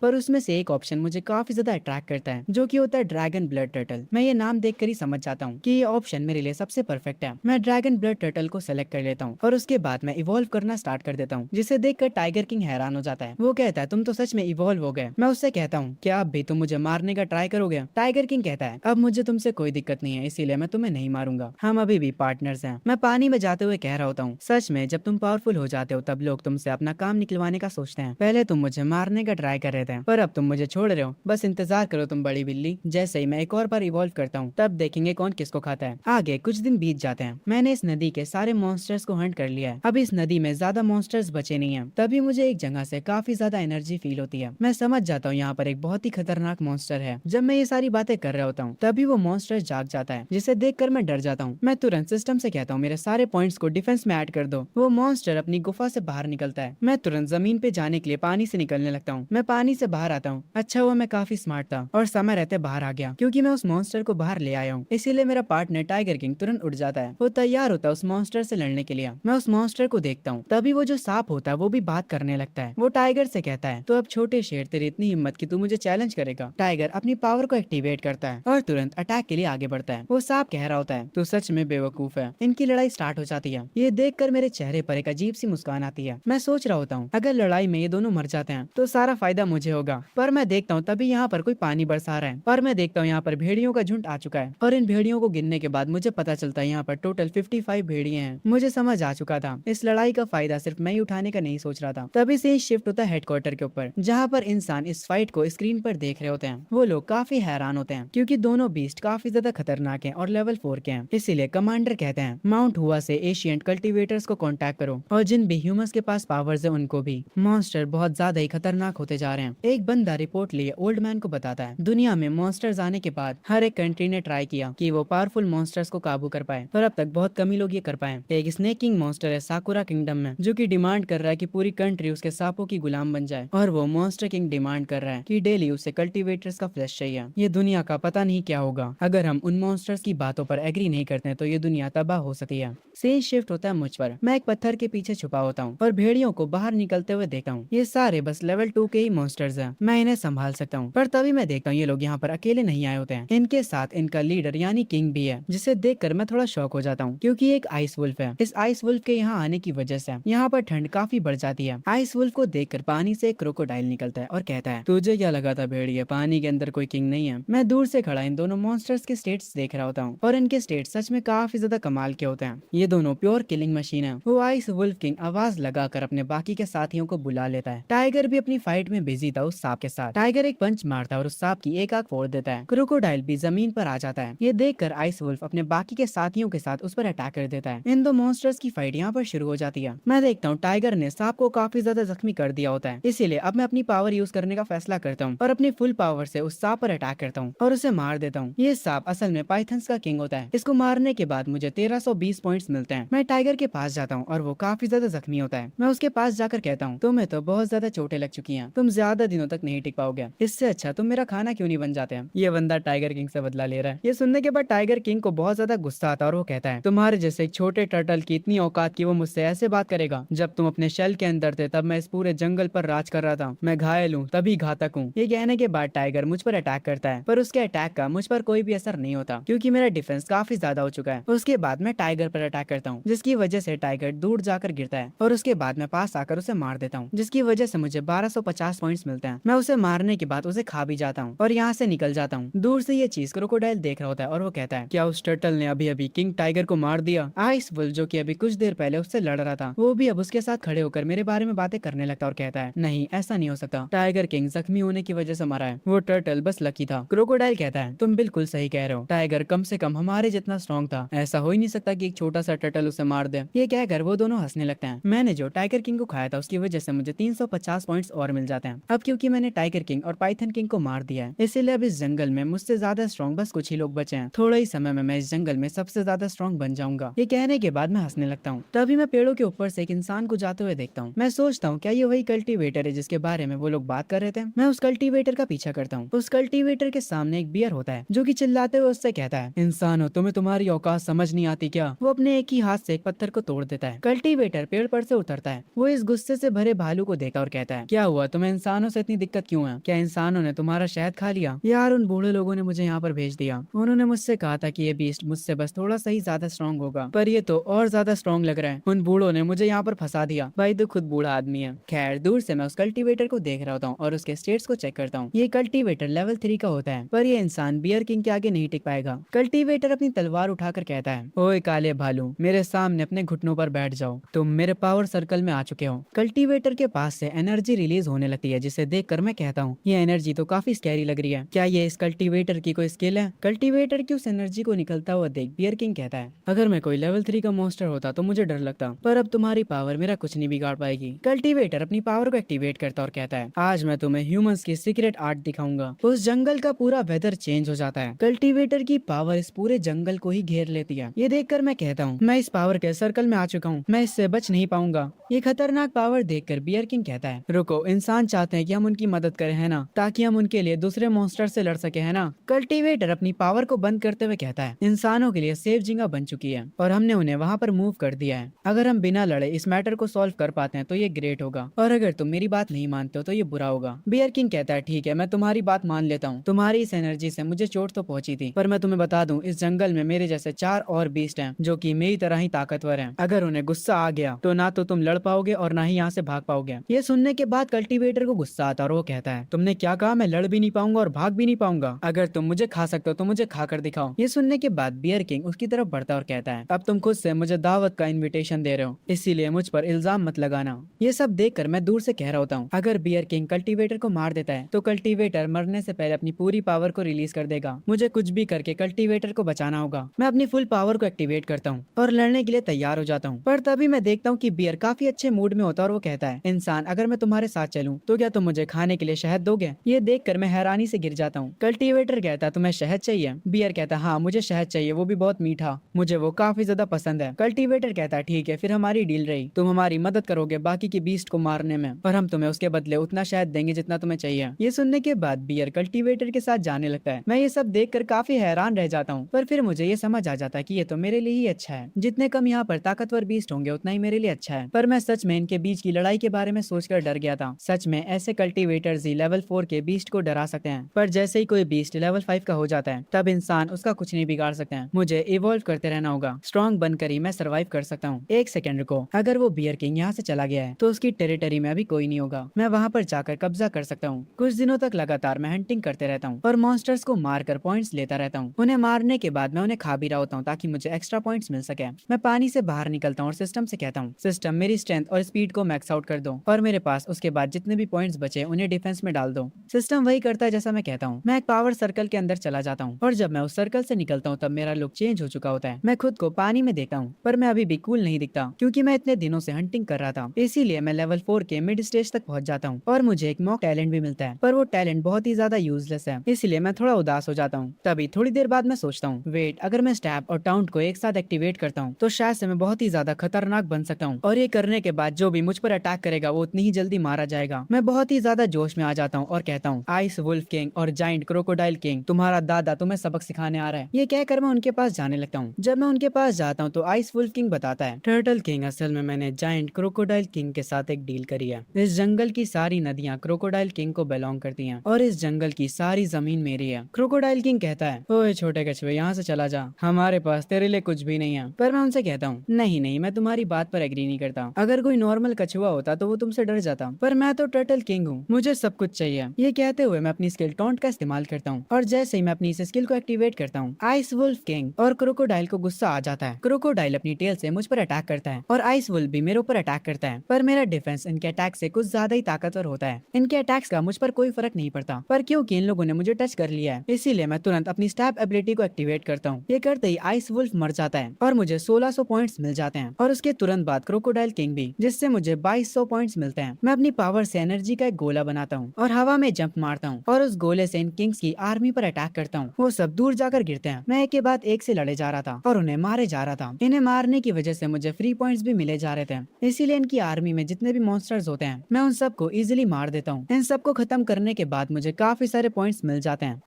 पर उसमें से एक ऑप्शन मुझे काफी ज्यादा अट्रैक्ट करता है, जो कि होता है ड्रैगन ब्लड टर्टल। मैं ये नाम देखकर ही समझ जाता हूँ कि ये ऑप्शन मेरे लिए सबसे परफेक्ट है। मैं ड्रैगन ब्लड टर्टल को सेलेक्ट कर लेता हूँ और उसके बाद मैं इवॉल्व करना स्टार्ट कर देता हूँ, जिसे देखकर टाइगर किंग हैरान हो जाता है। वो कहता है तुम तो सच में इवॉल्व हो गए। मैं उससे कहता हूँ क्या अब भी तुम मुझे मारने का ट्राई करोगे? टाइगर किंग कहता है अब मुझे तुमसे कोई दिक्कत नहीं है, इसीलिए मैं तुम्हें नहीं मारूंगा, हम अभी भी पार्टनर्स हैं। मैं पानी में जाते हुए कह रहा होता हूँ सच में जब तुम पावरफुल हो जाते हो तब लोग तुमसे अपना काम निकलवाने का सोचते हैं। पहले तुम मुझे मारने का ट्राई कर रहे थे, पर अब तुम मुझे छोड़ रहे हो। बस इंतजार करो तुम बड़ी बिल्ली, जैसे ही मैं एक और बार इवॉल्व करता हूँ तब देखेंगे कौन किसको खाता है। आगे कुछ दिन बीत जाते हैं। मैंने इस नदी के सारे मॉन्स्टर्स को हंट कर लिया है। अब इस नदी में ज्यादा मॉन्स्टर्स बचे नहीं हैं। तभी मुझे एक जगह से काफी ज्यादा एनर्जी फील होती है। मैं समझ जाता हूँ यहाँ पर एक बहुत ही खतरनाक मॉन्स्टर है। जब मैं ये सारी बातें कर रहा होता हूँ तभी वो मॉन्स्टर जाग जाता है, जिसे देखकर मैं डर जाता हूँ। मैं तुरंत सिस्टम से कहता हूँ मेरे सारे पॉइंट्स को डिफेंस में ऐड कर दो। वो मॉन्स्टर अपनी गुफा से बाहर निकलता है। मैं तुरंत जमीन पे जाने के लिए पानी से निकलने लगता हूँ। मैं पानी से बाहर आता हूँ। अच्छा हुआ मैं काफी स्मार्ट था और समय रहते बाहर आ गया, क्योंकि मैं उस मॉन्स्टर को बाहर ले आया हूँ। इसीलिए मेरा पार्टनर टाइगर किंग तुरंत उठ जाता है। वो तैयार होता है उस मॉन्स्टर से लड़ने के लिए। मैं उस मॉन्स्टर को देखता हूँ, तभी वो जो सांप होता है वो भी बात करने लगता है। वो टाइगर से कहता है तो अब छोटे शेर तेरी इतनी हिम्मत कि तू मुझे चैलेंज करेगा? टाइगर अपनी पावर को एक्टिवेट करता है और तुरंत अटैक के लिए आगे बढ़ता है। वो सांप कह रहा होता है तू सच में बेवकूफ है। इनकी लड़ाई स्टार्ट हो जाती है। ये देखकर मेरे चेहरे पर एक अजीब सी मुस्कान आती है। मैं सोच रहा होता हूँ अगर लड़ाई में ये दोनों मर जाते हैं तो सारा फायदा मुझे होगा। पर मैं देखता हूँ तभी यहाँ पर कोई पानी बरसा रहा है और मैं देखता हूँ यहाँ पर भेड़ियों का झुंड आ चुका है। और इन भेड़ियों को गिनने के बाद मुझे पता चलता है यहाँ पर टोटल 55 भेड़िए हैं। मुझे समझ आ चुका था इस लड़ाई का फायदा सिर्फ मैं ही उठाने का नहीं सोच रहा था। तभी से शिफ्ट होता है हेडक्वार्टर के ऊपर, जहाँ पर इंसान इस फाइट को स्क्रीन पर देख रहे होते हैं। वो लोग काफी हैरान होते हैं क्योंकि दोनों बीस्ट काफी ज्यादा खतरनाक हैं और लेवल 4 के हैं। इसीलिए कमांडर कहते हैं माउंट हुआ से एशियंट कल्टीवेटर्स को कांटेक्ट करो और जिन भी ह्यूमंस के पास पावर्स है उनको भी। मॉन्स्टर बहुत ज्यादा ही खतरनाक होते जा रहे हैं। एक बंदा रिपोर्ट लिए ओल्ड मैन को बताता है दुनिया में मॉन्स्टर्स आने के बाद हर एक कंट्री ने ट्राई किया कि वो पावरफुल मॉन्स्टर्स को काबू कर पाए, पर अब तक बहुत कम ही लोग ये कर पाए। एक स्नेक किंग मॉन्स्टर है साकुरा किंगडम में, जो कि डिमांड कर रहा है कि पूरी कंट्री उसके सांपों की गुलाम बन जाए। और वो मॉन्स्टर किंग डिमांड कर रहा है कि डेली उसे कल्टीवेटर्स का फ्लैश चाहिए। ये दुनिया का पता नहीं क्या होगा अगर हम उन मॉन्स्टर्स की बातों पर एग्री नहीं करते तो ये दुनिया तबाह हो सकती है। सीन शिफ्ट होता है मुझ पर। मैं एक पत्थर के पीछे छुपा होता हूँ और भेड़ियों को बाहर निकलते हुए देखता हूँ। ये सारे बस लेवल 2 के ही मॉन्स्टर्स हैं, मैं इन्हें संभाल सकता हूँ। पर तभी मैं देखता हूँ ये लोग यहाँ पर अकेले नहीं आए होते हैं। इनके साथ इनका लीडर यानी किंग भी है, जिसे देखकर मैं थोड़ा शॉक हो जाता हूँ क्योंकि एक आइस वुल्फ है। इस आइस वुल्फ के यहाँ आने की वजह से यहाँ पर ठंड काफी बढ़ जाती है। आइस वुल्फ को देखकर पानी से एक क्रोकोडाइल निकलता है और कहता है तुझे क्या लगा था भेड़िया, पानी के अंदर कोई किंग नहीं है? मैं दूर से खड़ा इन दोनों मॉन्स्टर्स के स्टेट्स देख रहा होता हूँ और इनके स्टेट्स सच में काफी ज्यादा कमाल के होते हैं। ये दोनों प्योर किलिंग मशीन है। वो आइस वुल्फ किंग आवाज लगाकर अपने बाकी के साथियों को बुला लेता है। टाइगर भी अपनी फाइट में बिजी था उस सांप के साथ। टाइगर एक पंच मारता है और उस सांप की एक आंख फोड़ देता है। क्रोकोडाइल भी जमीन पर आ जाता है। ये देखकर आइस वुल्फ अपने बाकी के साथियों के साथ उस पर अटैक कर देता है। इन दो मॉन्स्टर्स की फाइट यहाँ पर शुरू हो जाती है। मैं देखता हूँ टाइगर ने सांप को काफी ज्यादा जख्मी कर दिया होता है, इसीलिए अब मैं अपनी पावर यूज करने का फैसला करता हूँ और अपनी फुल पावर से उस सांप पर अटैक करता हूँ और उसे मार देता हूँ। ये सांप असल में पाइथन्स का किंग होता है। इसको मारने के बाद मुझे 1320 पॉइंट्स मिलते हैं। मैं टाइगर के पास जाता हूँ और वो काफी ज्यादा जख्मी होता है। मैं उसके पास जाकर कहता हूँ तुम्हें तो बहुत ज्यादा चोटें लग चुकी हैं, तुम ज्यादा दिनों तक नहीं टिक पाओगे, इससे अच्छा तुम मेरा खाना क्यों नहीं बन जाते हैं? ये बंदा टाइगर किंग से बदला ले रहा है। ये सुनने के बाद टाइगर किंग को बहुत ज्यादा गुस्सा आता है और वो कहता है तुम्हारे जैसे एक छोटे टर्टल की इतनी औकात की वो मुझसे ऐसे बात करेगा? जब तुम अपने शेल के अंदर थे तब मैं इस पूरे जंगल पर राज कर रहा था। मैं घायल हूँ तभी घातक हूँ। ये कहने के बाद टाइगर मुझ पर अटैक करता है, पर उसके अटैक का मुझ पर कोई भी असर नहीं होता क्योंकि मेरा डिफेंस काफी ज्यादा हो चुका है। उसके बाद मैं टाइगर पर अटैक करता हूँ, जिसकी वजह से टाइगर दूर जाकर गिरता है और उसके बाद मैं पास आकर उसे मार देता हूँ, जिसकी वजह से मुझे 1250 पॉइंट्स मिलते हैं। मैं उसे मारने के बाद उसे खा भी जाता हूँ और यहाँ से निकल जाता हूँ। दूर से ये चीज क्रोकोडाइल देख रहा होता है और वो कहता है क्या उस टर्टल ने अभी अभी किंग टाइगर को मार दिया? आइस वुल्फ जो कि अभी कुछ देर पहले उससे लड़ रहा था, वो भी अब उसके साथ खड़े होकर मेरे बारे में बातें करने लगता और कहता है नहीं ऐसा नहीं हो सकता, टाइगर किंग जख्मी होने की वजह से मरा है, वो टर्टल बस लकी था। क्रोकोडाइल कहता है तुम बिल्कुल सही कह रहे हो, टाइगर कम से कम हमारे जितना स्ट्रॉन्ग था, ऐसा हो ही नहीं सकता कि एक छोटा सा टर्टल उसे मार दे। ये कहकर वो दोनों हंसने लगते हैं। मैंने जो टाइगर किंग को खाया था उसकी वजह से मुझे 350 पॉइंट्स और मिल जाते हैं। अब क्योंकि मैंने टाइगर किंग और पाइथन किंग को मार दिया है, इसीलिए अब इस जंगल में मुझसे ज्यादा स्ट्रॉन्ग बस कुछ ही लोग बचे हैं। थोड़ा ही समय में मैं इस जंगल में सबसे ज्यादा स्ट्रॉन्ग बन जाऊंगा। ये कहने के बाद मैं हंसने लगता हूँ। तभी मैं पेड़ों के ऊपर से एक इंसान को जाते हुए देखता हूँ। मैं सोचता हूँ क्या ये वही कल्टीवेटर है जिसके बारे में वो लोग बात कर रहे थे? मैं उस कल्टीवेटर का पीछा करता हूँ। उस कल्टीवेटर के सामने एक बियर होता है जो कि चिल्लाते हुए उससे कहता है इंसान हो तुम्हें तुम्हारी औकात समझ नहीं आती क्या? वो अपने एक ही हाथ से एक पत्थर को तोड़ देता है। कल्टीवेटर पेड़ पर से उतरता है। वो इस गुस्से से भरे भालू को देखा और कहता है, क्या हुआ, तुम्हें इंसानों से इतनी दिक्कत क्यों है? क्या इंसानों ने तुम्हारा शहद खा लिया? यार उन बूढ़े लोगों ने मुझे यहाँ पर भेज दिया। उन्होंने मुझसे कहा था कि ये बीस्ट मुझसे बस थोड़ा सा ही ज्यादा स्ट्रॉन्ग होगा, पर ये तो और ज्यादा स्ट्रॉन्ग लग रहा है। उन बूढ़ों ने मुझे यहाँ पर फंसा दिया। भाई तो खुद बूढ़ा आदमी है। खैर दूर से मैं उस कल्टीवेटर को देख रहा होता हूँ और उसके स्टेट्स को चेक करता हूँ। ये कल्टीवेटर लेवल 3 का होता है, पर ये इंसान बियर किंग के आगे नहीं टिक पाएगा। कल्टीवेटर अपनी तलवार उठाकर कहता है, ओए काले भालू, मेरे सामने अपने घुटनों पर बैठ जाओ। तुम मेरे पावर सर्कल में आ चुके हो। कल्टीवेटर के पास से एनर्जी रिलीज होने लगती है, जिसे देखकर मैं कहता हूँ, ये एनर्जी तो काफी स्कैरी लग रही है। क्या ये इस कल्टीवेटर की कोई स्किल है? कल्टीवेटर की उस एनर्जी को निकलता हुआ देख बियर किंग कहता है, अगर मैं कोई लेवल 3 का मॉन्स्टर होता तो मुझे डर लगता, पर अब तुम्हारी पावर मेरा कुछ नहीं बिगाड़ पाएगी। कल्टीवेटर अपनी पावर को एक्टिवेट करता और कहता है, आज मैं तुम्हें ह्यूमंस की सीक्रेट आर्ट दिखाऊंगा। उस जंगल का पूरा वेदर चेंज हो जाता है। कल्टीवेटर की पावर इस पूरे जंगल को ही घेर लेती है। ये देखकर मैं कहता हूँ, मैं इस पावर के सर्कल में आ चुका हूँ, मैं इससे बच नहीं पाऊंगा। ये खतरनाक पावर देखकर बियर किंग कहता है, रुको, इंसान चाहते हैं कि हम उनकी मदद करें, है ना, ताकि हम उनके लिए दूसरे मॉन्स्टर से लड़ सके, है ना। कल्टीवेटर अपनी पावर को बंद करते हुए कहता है, इंसानों के लिए सेफ जगह बन चुकी है और हमने उन्हें वहाँ पर मूव कर दिया है। अगर हम बिना लड़े इस मैटर को सॉल्व कर पाते हैं तो ये ग्रेट होगा, और अगर तुम मेरी बात नहीं मानते हो तो ये बुरा होगा। बियर किंग कहता है, ठीक है, मैं तुम्हारी बात मान लेता हूँ। तुम्हारी इस एनर्जी से मुझे चोट तो पहुंची थी, पर मैं तुम्हें बता दूं, इस जंगल में मेरे जैसे 4 और बीस्ट हैं जो कि मेरी तरह ही ताकतवर हैं। अगर उन्हें गुस्सा आ गया तो ना तो तुम लड़ पाओगे और ना ही यहाँ से भाग पाओगे। ये सुनने के बाद कल्टीवेटर को गुस्सा आता और वो कहता है, तुमने क्या कहा? मैं लड़ भी नहीं पाऊंगा और भाग भी नहीं पाऊंगा? अगर तुम मुझे खा सकते हो तो मुझे खा कर दिखाओ। ये सुनने के बाद बियर किंग उसकी तरफ बढ़ता और कहता है, अब तुम खुद से मुझे दावत का इन्विटेशन दे रहे हो, इसीलिए मुझ पर इल्जाम मत लगाना। ये सब देखकर मैं दूर से कह रहा होता हूँ, अगर बियर किंग कल्टीवेटर को मार देता है तो कल्टीवेटर मरने से पहले अपनी पूरी पावर को रिलीज कर देगा। मुझे कुछ भी करके कल्टीवेटर को बचाना होगा। मैं अपनी फुल पावर को एक्टिवेट करता हूँ और लड़ने के लिए तैयार हो जाता हूँ। पर तभी मैं देखता हूँ कि बियर काफी अच्छे मूड में होता है और वो कहता है, इंसान, अगर मैं तुम्हारे साथ चलूं तो क्या तुम मुझे खाने के लिए शहद दोगे? ये देखकर मैं हैरानी से गिर जाता हूँ। कल्टीवेटर कहता है, तुम्हें शहद चाहिए? बियर कहता है, हाँ मुझे शहद चाहिए, वो भी बहुत मीठा, मुझे वो काफी ज्यादा पसंद है। कल्टीवेटर कहता है, ठीक है, फिर हमारी डील रही, तुम हमारी मदद करोगे बाकी की बीस्ट को मारने में, और हम तुम्हें उसके बदले उतना शहद देंगे जितना तुम्हें चाहिए। ये सुनने के बाद बियर कल्टीवेटर के साथ जाने लगता है। मैं ये सब देखकर काफी हैरान रह जाता हूँ, पर फिर मुझे ये समझ आ जाता है कि ये तो मेरे लिए ही अच्छा है। जितने कम यहाँ पर ताकतवर बीस्ट होंगे उतना ही मेरे लिए अच्छा है। पर मैं सच में इनके बीच की लड़ाई के बारे में सोचकर डर गया था। सच में ऐसे कल्टीवेटर्स ही लेवल 4 के बीस्ट को डरा सकते हैं, पर जैसे ही कोई बीस्ट लेवल 5 का हो जाता है तब इंसान उसका कुछ नहीं बिगाड़ सकते हैं। मुझे इवॉल्व करते रहना होगा, स्ट्रॉन्ग बनकर ही मैं सर्वाइव कर सकता हूँ। एक सेकंड रुको, अगर वो बियर किंग यहाँ से चला गया है तो उसकी टेरिटरी में अभी कोई नहीं होगा, मैं वहाँ पर जाकर कब्जा कर सकता हूँ। कुछ दिनों तक लगातार मैं हंटिंग करते रहता हूँ और मॉन्स्टर्स को मारकर पॉइंट्स लेता रहता हूँ। उन्हें मारने के बाद मैं उन्हें खा भी रहा होता हूँ ताकि मुझे एक्स्ट्रा पॉइंट्स मिल सके। मैं पानी से बाहर निकलता हूँ और सिस्टम से कहता हूँ, सिस्टम मेरी स्ट्रेंथ और स्पीड को मैक्स आउट कर दो और मेरे पास उसके बाद जितने भी पॉइंट्स बचे उन्हें डिफेंस में डाल दो। सिस्टम वही करता है जैसा मैं कहता हूँ। मैं एक पावर सर्कल के अंदर चला जाता हूँ और जब मैं उस सर्कल से निकलता हूँ तब मेरा लुक चेंज हो चुका होता है। मैं खुद को पानी में देखता हूँ, पर मैं अभी भी कूल नहीं दिखता क्योंकि मैं इतने दिनों से हंटिंग कर रहा था। इसीलिए मैं लेवल 4 के मिड स्टेज तक पहुंच जाता हूँ और मुझे एक मॉक टैलेंट भी मिलता है, पर वो टैलेंट बहुत ही ज्यादा यूजलेस है, इसलिए मैं थोड़ा उदास हो जाता हूँ। तभी थोड़ी देर बाद मैं सोचता हूँ, वेट, अगर मैं स्टैब और टाउंट को एक साथ एक्टिवेट करता हूँ तो शायद से मैं बहुत ही ज्यादा खतरनाक बन सकता हूँ, और ये करने के बाद जो भी मुझ पर अटैक करेगा वो उतनी ही जल्दी मारा जाएगा। मैं बहुत ही ज्यादा जोश में आ जाता हूँ और कहता हूँ, आइस वुल्फ किंग और जाइंट क्रोकोडाइल किंग, तुम्हारा दादा तुम्हें सबक सिखाने आ रहा है। ये कहकर मैं उनके पास जाने लगता हूँ। जब मैं उनके पास जाता हूँ तो आइस वुल्फ किंग बताता है, टर्टल किंग, असल में मैंने जाइंट क्रोकोडाइल किंग के साथ एक डील करी है। इस जंगल की सारी नदियाँ क्रोकोडाइल किंग को बिलोंग करती हैं और इस जंगल की सारी जमीन मेरी है। क्रोकोडाइल किंग कहता है, ओए छोटे कछुए, यहाँ से चला जा, हमारे पास तेरे लिए कुछ भी नहीं है। पर मैं उनसे कहता हूँ, नहीं नहीं, मैं तुम्हारी बात पर एग्री नहीं करता। अगर कोई नॉर्मल कछुआ होता तो वो तुमसे डर जाता, पर मैं तो टर्टल किंग हूँ, मुझे सब कुछ चाहिए। ये कहते हुए मैं अपनी स्किल टॉन्ट का इस्तेमाल करता हूँ और जैसे ही मैं अपनी इस स्किल को एक्टिवेट करता हूँ, आइस वुल्फ किंग और क्रोकोडाइल को गुस्सा आ जाता है। क्रोकोडाइल अपनी टेल से मुझ पर अटैक करता है और आइस वुल्फ भी मेरे ऊपर अटैक करता है, पर मेरा डिफेंस इनके अटैक से कुछ ज्यादा ही ताकतवर होता है। इनके अटैक्स का मुझ पर कोई फर्क नहीं पड़ता, पर क्योंकि इन लोगों ने मुझे टच कर लिया है इसीलिए मैं तुरंत अपनी स्टैब एबिलिटी को एक्टिवेट करता हूँ। ये करते ही आइस वुल्फ मर जाता है और मुझे 1600 पॉइंट्स मिल जाते हैं, और उसके तुरंत बाद क्रोकोडाइल किंग भी, जिससे मुझे 2200 पॉइंट्स मिलते हैं। मैं अपनी पावर से एनर्जी का एक गोला बनाता हूँ और हवा में जंप मारता हूँ और उस गोले से इन किंग्स की आर्मी पर अटैक करता हूँ। वो सब दूर जाकर गिरते हैं। मैं एक के बाद एक से लड़े जा रहा था और उन्हें मारे जा रहा था। इन्हें मारने की वजह से मुझे फ्री पॉइंट्स भी मिले जा रहे थे, इसीलिए इनकी आर्मी में जितने भी मॉन्स्टर्स होते हैं मैं उन सबको इजिली मार देता हूँ। इन सबको खत्म करने के बाद मुझे काफी सारे पॉइंट्स मिल जाते हैं।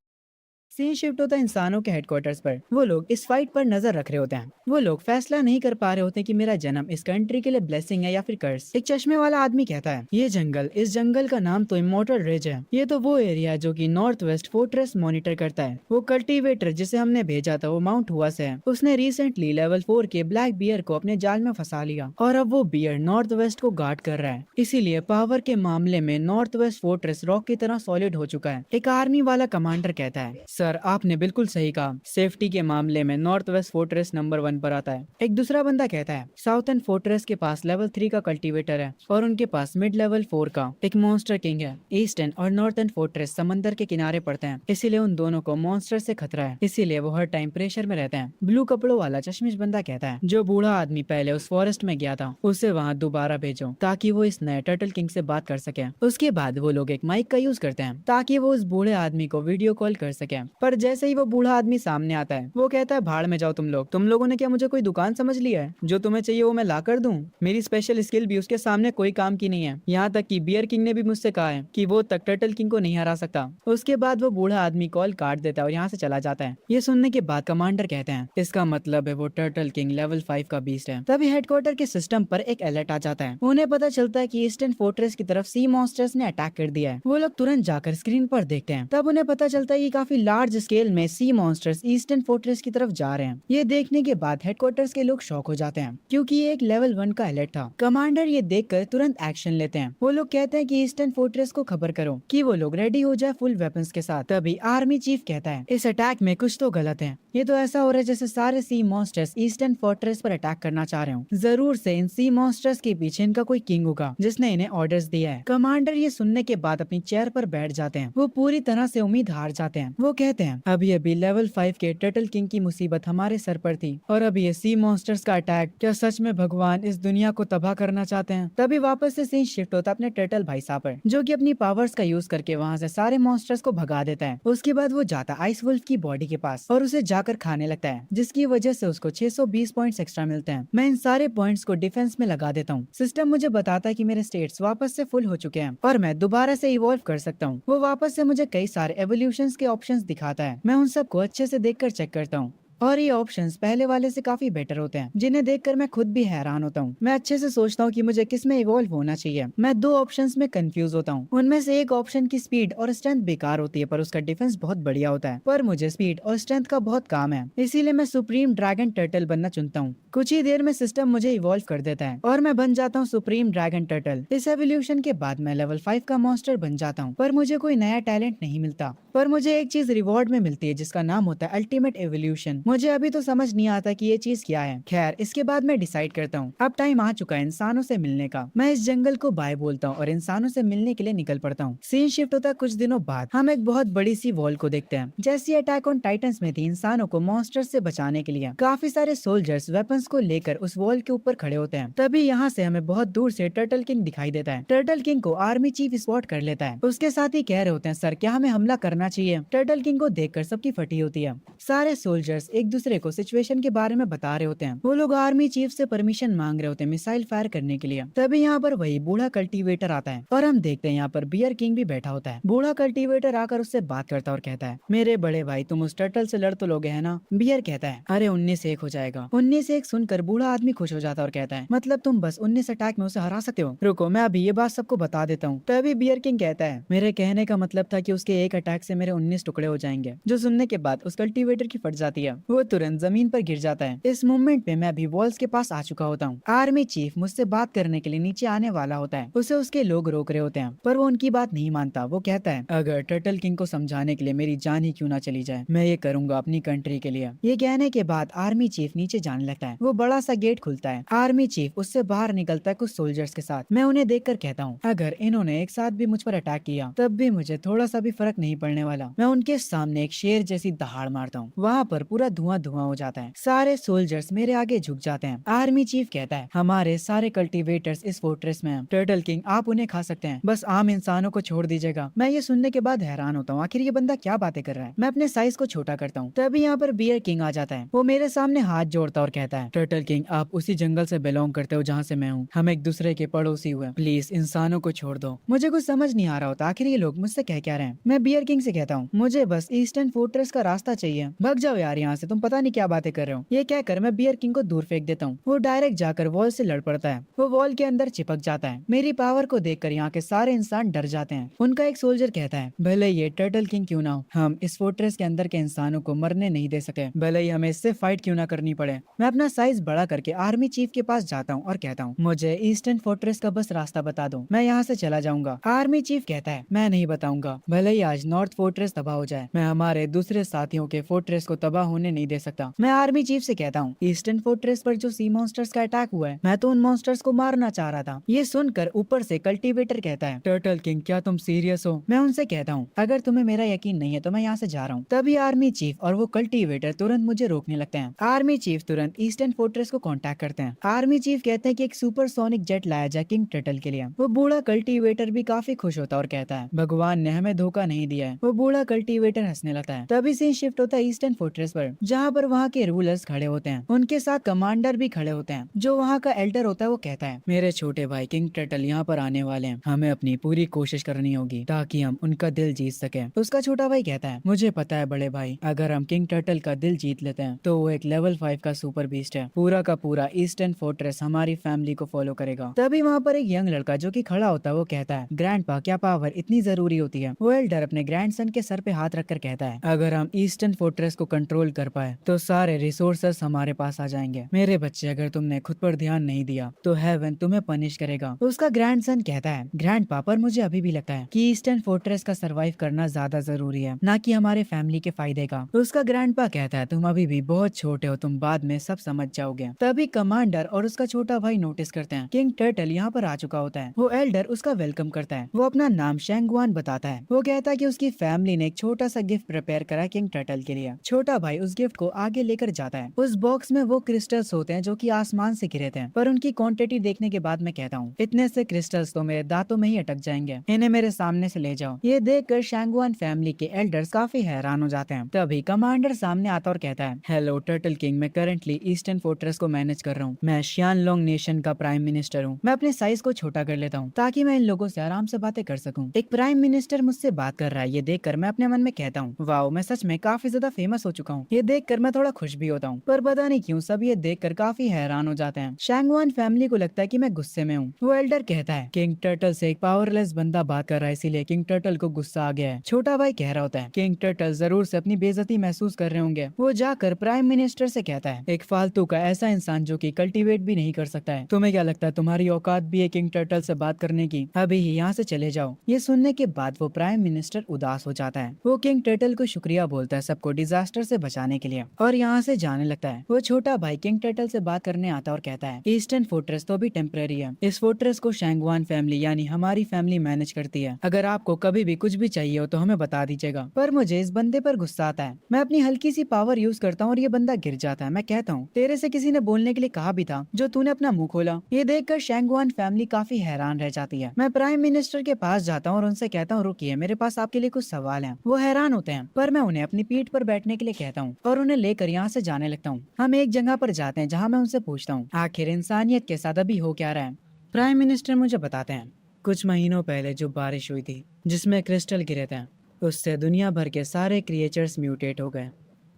सीन शिफ्ट होता है इंसानों के हेडक्वार्टर्स पर। वो लोग इस फाइट पर नजर रख रहे होते हैं। वो लोग फैसला नहीं कर पा रहे होते कि मेरा जन्म इस कंट्री के लिए ब्लेसिंग है या फिर कर्स। एक चश्मे वाला आदमी कहता है, ये जंगल, इस जंगल का नाम तो इमोर्टल रिज है। ये तो वो एरिया है जो कि नॉर्थ वेस्ट फोर्ट्रेस मॉनिटर करता है। वो कल्टीवेटर जिसे हमने भेजा था वो माउंट हुआ से है। उसने रिसेंटली लेवल 4 के ब्लैक बियर को अपने जाल में फंसा लिया और अब वो बियर नॉर्थ वेस्ट को गार्ड कर रहा है। इसीलिए पावर के मामले में नॉर्थ वेस्ट फोर्ट्रेस रॉक की तरह सॉलिड हो चुका है। एक आर्मी वाला कमांडर कहता है, सर आपने बिल्कुल सही कहा, सेफ्टी के मामले में नॉर्थ वेस्ट फोर्ट्रेस नंबर 1 पर आता है। एक दूसरा बंदा कहता है, साउथर्न फोर्ट्रेस के पास लेवल 3 का कल्टीवेटर है और उनके पास मिड लेवल 4 का एक मॉन्स्टर किंग है। ईस्टर्न और नॉर्थर्न फोर्ट्रेस समंदर के किनारे पड़ते हैं, इसीलिए उन दोनों को मॉन्स्टर से खतरा है। इसीलिए वो हर टाइम प्रेशर में रहते हैं। ब्लू कपड़ों वाला चश्मिश बंदा कहता है, जो बूढ़ा आदमी पहले उस फॉरेस्ट में गया था उसे वहाँ दोबारा भेजो ताकि वो इस नए टर्टल किंग से बात कर सके। उसके बाद वो लोग एक माइक का यूज करते हैं ताकि वो उस बूढ़े आदमी को वीडियो कॉल कर सके। पर जैसे ही वो बूढ़ा आदमी सामने आता है वो कहता है, भाड़ में जाओ तुम लोगों ने क्या मुझे कोई दुकान समझ लिया है? जो तुम्हें चाहिए वो मैं ला कर दूं? मेरी स्पेशल स्किल भी उसके सामने कोई काम की नहीं है। यहाँ तक कि बियर किंग ने भी मुझसे कहा है कि वो तक टर्टल किंग को नहीं हरा सकता। उसके बाद वो बूढ़ा आदमी कॉल काट देता है और यहाँ से चला जाता है। ये सुनने के बाद कमांडर कहते हैं, इसका मतलब है वो टर्टल किंग लेवल 5 का बीस्ट है। तभी हेडक्वार्टर के सिस्टम पर एक अलर्ट आ जाता है। उन्हें पता चलता है कि ईस्टर्न फोर्ट्रेस की तरफ सी मॉन्स्टर्स ने अटैक कर दिया है। वो लोग तुरंत जाकर स्क्रीन पर देखते हैं। तब उन्हें पता चलता है कि काफी लार्ज स्केल में सी मॉन्स्टर्स ईस्टर्न फोर्ट्रेस की तरफ जा रहे हैं। ये देखने के बाद हेडक्वार्टर्स के लोग शॉक हो जाते हैं क्योंकि ये एक लेवल 1 का अलर्ट था। कमांडर ये देखकर तुरंत एक्शन लेते हैं। वो लोग कहते हैं कि ईस्टर्न फोर्ट्रेस को खबर करो कि वो लोग रेडी हो जाए फुल वेपन्स के साथ। तभी आर्मी चीफ कहता है, इस अटैक में कुछ तो गलत है। ये तो ऐसा हो रहा है जैसे सारे सी मॉन्स्टर्स ईस्टर्न फोर्ट्रेस पर अटैक करना चाह रहे हो। जरूर से इन सी मॉन्स्टर्स के पीछे इनका कोई किंग होगा जिसने इन्हें ऑर्डर्स दिया है। कमांडर ये सुनने के बाद अपनी चेयर पर बैठ जाते हैं। वो पूरी तरह से उम्मीद हार जाते हैं। वो कहते हैं, अभी अभी लेवल 5 के टर्टल किंग की मुसीबत हमारे सर पर थी और अभी ये सी मॉन्स्टर्स का अटैक, क्या सच में भगवान इस दुनिया को तबाह करना चाहते हैं? तभी वापस से सीन शिफ्ट होता है अपने टर्टल भाई साहब पर, जो कि अपनी पावर्स का यूज करके वहाँ से सारे मॉन्स्टर्स को भगा देता है। उसके बाद वो जाता है आइस वुल्फ की बॉडी के पास और उसे जाकर खाने लगता है, जिसकी वजह से उसको 620 पॉइंट्स एक्स्ट्रा मिलते हैं। मैं इन सारे पॉइंट्स को डिफेंस में लगा देता हूँ। सिस्टम मुझे बताता है कि मेरे स्टेट्स वापस से फुल हो चुके हैं और मैं दोबारा से इवॉल्व कर सकता हूँ। वो वापस से मुझे कई सारे एवोल्यूशंस के ऑप्शंस दिखाता है। मैं उन सबको अच्छे से देखकर चेक करता हूँ और ये ऑप्शंस पहले वाले से काफी बेटर होते हैं, जिन्हें देखकर मैं खुद भी हैरान होता हूँ। मैं अच्छे से सोचता हूँ कि मुझे किस में इवॉल्व होना चाहिए। मैं दो ऑप्शंस में कंफ्यूज होता हूँ। उनमें से एक ऑप्शन की स्पीड और स्ट्रेंथ बेकार होती है पर उसका डिफेंस बहुत बढ़िया होता है। पर मुझे स्पीड और स्ट्रेंथ का बहुत काम है, इसीलिए मैं सुप्रीम ड्रैगन टर्टल बनना चुनता हूँ। कुछ ही देर में सिस्टम मुझे इवॉल्व कर देता है और मैं बन जाता हूँ सुप्रीम ड्रैगन टर्टल। इस एवोल्यूशन के बाद मैं लेवल 5 का मॉन्स्टर बन जाता हूँ, पर मुझे कोई नया टैलेंट नहीं मिलता। पर मुझे एक चीज रिवॉर्ड में मिलती है जिसका नाम होता है अल्टीमेट एवोल्यूशन। मुझे अभी तो समझ नहीं आता कि ये चीज क्या है। खैर, इसके बाद मैं डिसाइड करता हूँ अब टाइम आ चुका है इंसानों से मिलने का। मैं इस जंगल को बाय बोलता हूँ और इंसानों से मिलने के लिए निकल पड़ता हूँ। सीन शिफ्ट होता है कुछ दिनों बाद। हम एक बहुत बड़ी सी वॉल को देखते हैं। जैसी अटैक ऑन टाइटंस में थी इंसानों को मॉन्स्टर से बचाने के लिए काफी सारे सोल्जर्स वेपन्स को लेकर उस वॉल के ऊपर खड़े होते हैं। तभी यहाँ से हमें बहुत दूर से टर्टल किंग दिखाई देता है। टर्टल किंग को आर्मी चीफ स्पॉट कर लेता है। उसके साथ ही कह रहे होते हैं, सर क्या हमें हमला करना चाहिए? टर्टल किंग को देखकर सबकी फटी होती है। सारे सोल्जर्स एक दूसरे को सिचुएशन के बारे में बता रहे होते हैं। वो लोग आर्मी चीफ से परमिशन मांग रहे होते हैं मिसाइल फायर करने के लिए। तभी यहाँ पर वही बूढ़ा कल्टीवेटर आता है और हम देखते हैं यहाँ पर बियर किंग भी बैठा होता है। बूढ़ा कल्टीवेटर आकर उससे बात करता है और कहता है, मेरे बड़े भाई तुम उस टर्टल से लड़ तो लोगे है ना? बियर कहता है, अरे 19-1 हो जाएगा। 19-1 सुनकर बूढ़ा आदमी खुश हो जाता है और कहता है, मतलब तुम बस 19 अटैक में उसे हरा सकते हो? रुको मैं अभी ये बात सबको बता देता हूँ। तभी बियर किंग कहता है, मेरे कहने का मतलब था कि उसके एक अटैक से मेरे 19 टुकड़े हो जाएंगे। जो सुनने के बाद उस कल्टीवेटर की फट जाती है। वो तुरंत जमीन पर गिर जाता है। इस मूवमेंट में मैं भी वॉल्स के पास आ चुका होता हूँ। आर्मी चीफ मुझसे बात करने के लिए नीचे आने वाला होता है। उसे उसके लोग रोक रहे होते हैं पर वो उनकी बात नहीं मानता। वो कहता है, अगर टर्टल किंग को समझाने के लिए मेरी जान ही क्यों ना चली जाए, मैं ये करूंगा अपनी कंट्री के लिए। ये कहने के बाद आर्मी चीफ नीचे जाने लगता है। वो बड़ा सा गेट खुलता है। आर्मी चीफ उससे बाहर निकलता है कुछ सोल्जर्स के साथ। मैं उन्हें देखकर कहता हूँ, अगर इन्होंने एक साथ भी मुझ पर अटैक किया तब भी मुझे थोड़ा सा भी फर्क नहीं पड़ने वाला। मैं उनके सामने एक शेर जैसी दहाड़ मारता हूँ। वहाँ पर पूरा धुआं धुआं हो जाता है। सारे सोल्जर्स मेरे आगे झुक जाते हैं। आर्मी चीफ कहता है हमारे सारे कल्टीवेटर्स इस फोर्ट्रेस में हैं। टर्टल किंग आप उन्हें खा सकते हैं, बस आम इंसानों को छोड़ दीजिएगा। मैं ये सुनने के बाद हैरान होता हूँ, आखिर ये बंदा क्या बातें कर रहा है। मैं अपने साइज को छोटा करता हूँ। तभी यहाँ पर बियर किंग आ जाता है। वो मेरे सामने हाथ जोड़ता और कहता है टर्टल किंग आप उसी जंगल से बिलोंग करते हो जहाँ से मैं हूँ। हम एक दूसरे के पड़ोसी हुए, प्लीज इंसानों को छोड़ दो। मुझे कुछ समझ नहीं आ रहा होता आखिर ये लोग मुझसे कह क्या रहे हैं। मैं बियर किंग से कहता हूँ मुझे बस ईस्टर्न फोर्ट्रेस का रास्ता चाहिए, भग जाओ यार यहाँ से, तुम पता नहीं क्या बातें कर रहे हो। ये कहकर मैं बियर किंग को दूर फेंक देता हूँ। वो डायरेक्ट जाकर वॉल से लड़ पड़ता है। वो वॉल के अंदर चिपक जाता है। मेरी पावर को देखकर यहाँ के सारे इंसान डर जाते हैं। उनका एक सोल्जर कहता है भले ये टर्टल किंग क्यों ना हो, हम इस फोर्ट्रेस के अंदर के इंसानों को मरने नहीं दे सके, भले ही हमें इससे फाइट क्यों ना करनी पड़े। मैं अपना साइज बड़ा करके आर्मी चीफ के पास जाता हूँ और कहता हूँ मुझे ईस्टर्न फोर्ट्रेस का बस रास्ता बता दो, मैं यहाँ से चला जाऊंगा। आर्मी चीफ कहता है मैं नहीं बताऊंगा, भले ही आज नॉर्थ फोर्ट्रेस तबाह हो जाए, मैं हमारे दूसरे साथियों के फोर्ट्रेस को तबाह होने नहीं दे सकता। मैं आर्मी चीफ से कहता हूँ ईस्टर्न फोर्ट्रेस पर जो सी मॉन्स्टर्स का अटैक हुआ है, मैं तो उन मॉन्स्टर्स को मारना चाह रहा था। ये सुनकर ऊपर से कल्टीवेटर कहता है टर्टल किंग क्या तुम सीरियस हो। मैं उनसे कहता हूँ अगर तुम्हें मेरा यकीन नहीं है तो मैं यहाँ से जा रहा हूँ। तभी आर्मी चीफ और वो कल्टीवेटर तुरंत मुझे रोकने लगते हैं। आर्मी चीफ तुरंत ईस्टर्न फोर्ट्रेस को कांटेक्ट करते हैं। आर्मी चीफ कहते हैं कि एक सुपरसोनिक जेट लाया जाए किंग टर्टल के लिए। वो बूढ़ा कल्टीवेटर भी काफी खुश होता और कहता है भगवान ने हमें धोखा नहीं दिया है। वो बूढ़ा कल्टीवेटर हंसने लगता है। तभी से शिफ्ट होता है ईस्टर्न फोर्ट्रेस पर, जहाँ पर वहाँ के रूलर्स खड़े होते हैं। उनके साथ कमांडर भी खड़े होते हैं। जो वहाँ का एल्डर होता है वो कहता है मेरे छोटे भाई किंग टर्टल यहाँ पर आने वाले हैं, हमें अपनी पूरी कोशिश करनी होगी ताकि हम उनका दिल जीत सके। उसका छोटा भाई कहता है मुझे पता है बड़े भाई, अगर हम किंग टर्टल का दिल जीत लेते हैं तो वो एक लेवल 5 का सुपर बीस्ट है, पूरा का पूरा ईस्टर्न फोर्ट्रेस हमारी फैमिली को फॉलो करेगा। तभी वहाँ पर एक यंग लड़का जो कि खड़ा होता है वो कहता है ग्रैंडपा क्या पावर इतनी जरूरी होती है। वो एल्डर अपने ग्रैंडसन के सर पे हाथ रखकर कहता है अगर हम ईस्टर्न फोर्ट्रेस को कंट्रोल कर पाए तो सारे रिसोर्सेस हमारे पास आ जाएंगे। मेरे बच्चे अगर तुमने खुद पर ध्यान नहीं दिया तो हेवन तुम्हें पनिश करेगा। उसका ग्रैंडसन कहता है ग्रैंडपा पर मुझे अभी भी लगता है कि ईस्टर्न फोर्ट्रेस का सरवाइव करना ज्यादा जरूरी है, ना कि हमारे फैमिली के फायदे का। उसका ग्रैंडपा कहता है तुम अभी भी बहुत छोटे हो, तुम बाद में सब समझ जाओगे। तभी कमांडर और उसका छोटा भाई नोटिस करते हैं किंग टर्टल यहाँ पर आ चुका होता है। वो एल्डर उसका वेलकम करता है। वो अपना नाम शेंगवान बताता है। वो कहता है कि उसकी फैमिली ने एक छोटा सा गिफ्ट प्रिपेयर करा किंग टर्टल के लिए। छोटा भाई उस गिफ्ट को आगे लेकर जाता है। उस बॉक्स में वो क्रिस्टल्स होते हैं जो कि आसमान से गिरे थे, पर उनकी क्वांटिटी देखने के बाद मैं कहता हूँ इतने से क्रिस्टल्स तो मेरे दांतों में ही अटक जाएंगे, इन्हें मेरे सामने से ले जाओ। ये देखकर शेंगवान फैमिली के एल्डर्स काफी हैरान हो जाते हैं। तभी कमांडर सामने आता और कहता है हेलो टर्टल किंग, मैं करंटली ईस्टर्न फोर्ट्रेस को मैनेज कर रहा हूँ। मैं शियानलोंग नेशन का प्राइम मिनिस्टर हूँ। मैं अपने साइज को छोटा कर लेता हूँ ताकि मैं इन लोगों से आराम से बातें कर सकूं। एक प्राइम मिनिस्टर मुझसे बात कर रहा है, ये देखकर मैं अपने मन में कहता हूँ वाओ, मैं सच में काफी ज्यादा फेमस हो चुका हूँ। ये देखकर मैं थोड़ा खुश भी होता हूँ, पर पता नहीं क्यों सब ये देखकर काफी हैरान हो जाते हैं। शैंगवान फैमिली को लगता है कि मैं गुस्से में हूँ। वो एल्डर कहता है किंग टर्टल से एक पावरलेस बंदा बात कर रहा है, इसीलिए किंग टर्टल को गुस्सा आ गया है। छोटा भाई कह रहा होता है किंग टर्टल जरूर से अपनी बेइज्जती महसूस कर रहे होंगे। वो जाकर प्राइम मिनिस्टर से कहता है एक फालतू का ऐसा इंसान जो कि कल्टीवेट भी नहीं कर सकता है, तुम्हें क्या लगता है तुम्हारी औकात भी है किंग टर्टल से बात करने की? अभी ही यहाँ से चले जाओ। ये सुनने के बाद वो प्राइम मिनिस्टर उदास हो जाता है। वो किंग टर्टल को शुक्रिया बोलता है सबको डिजास्टर से बचाने के लिए और यहाँ से जाने लगता है। वो छोटा भाई किंग टर्टल से बात करने आता और कहता है ईस्टर्न फोर्ट्रेस तो अभी टेम्परेरी है, इस फोर्ट्रेस को शैंगवान फैमिली यानी हमारी फैमिली मैनेज करती है। अगर आपको कभी भी कुछ भी चाहिए हो तो हमें बता दीजिएगा। पर मुझे इस बंदे पर गुस्सा आता है। मैं अपनी हल्की सी पावर यूज करता हूँ और ये बंदा गिर जाता है। मैं कहता हूँ तेरे से किसी ने बोलने के लिए कहा भी था जो तूने अपना मुंह खोला। ये देखकर शैंगवान फैमिली काफी हैरान रह जाती है। मैं प्राइम मिनिस्टर के पास जाता हूँ और उनसे कहता हूँ रुकिए, मेरे पास आपके लिए कुछ सवाल हैं। वो हैरान होते हैं, पर मैं उन्हें अपनी पीठ पर बैठने के लिए कहता हूँ और उन्हें लेकर यहाँ से जाने लगता हूँ। हम एक जगह पर जाते हैं जहाँ मैं उनसे पूछता हूँ आखिर इंसानियत के साथ अभी हो क्या रहा है। प्राइम मिनिस्टर मुझे बताते हैं कुछ महीनों पहले जो बारिश हुई थी जिसमें क्रिस्टल गिरे थे, उससे दुनिया भर के सारे क्रिएचर्स म्यूटेट हो गए।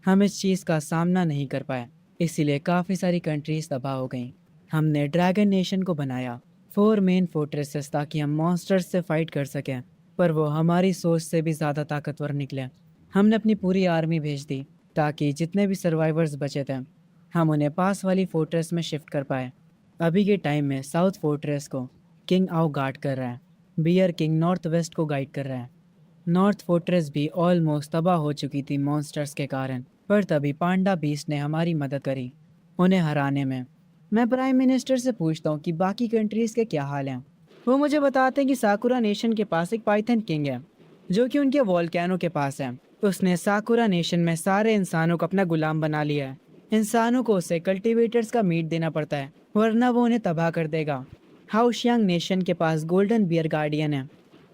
हम इस चीज का सामना नहीं कर पाए, इसीलिए काफी सारी कंट्रीज तबाह हो गईं। हमने ड्रैगन नेशन को बनाया, 4 मेन फोर्ट्रेसेस, ताकि हम मॉन्स्टर्स से फाइट कर सकें, पर वो हमारी सोच से भी ज़्यादा ताकतवर निकले। हमने अपनी पूरी आर्मी भेज दी ताकि जितने भी सर्वाइवर्स बचे थे हम उन्हें पास वाली फोर्ट्रेस में शिफ्ट कर पाए। अभी के टाइम में साउथ फोर्ट्रेस को किंग आओ गार्ड कर रहा है, बियर किंग नॉर्थ वेस्ट को गाइड कर रहा है। नॉर्थ फोर्ट्रेस भी ऑलमोस्ट तबाह हो चुकी थी मॉन्स्टर्स के कारण, पर तभी पांडा बीस्ट ने हमारी मदद करी उन्हें हराने में। मैं प्राइम मिनिस्टर से पूछता हूँ कि बाकी कंट्रीज़ के क्या हाल हैं। वो मुझे बताते हैं कि साकुरा नेशन के पास एक पाइथन किंग है जो कि उनके वॉल्केनो के पास है। उसने साकुरा नेशन में सारे इंसानों को अपना गुलाम बना लिया है। इंसानों को उसे कल्टीवेटर्स का मीट देना पड़ता है, वरना वो उन्हें तबाह कर देगा। हाउशियांग नेशन के पास गोल्डन बियर गार्डियन है।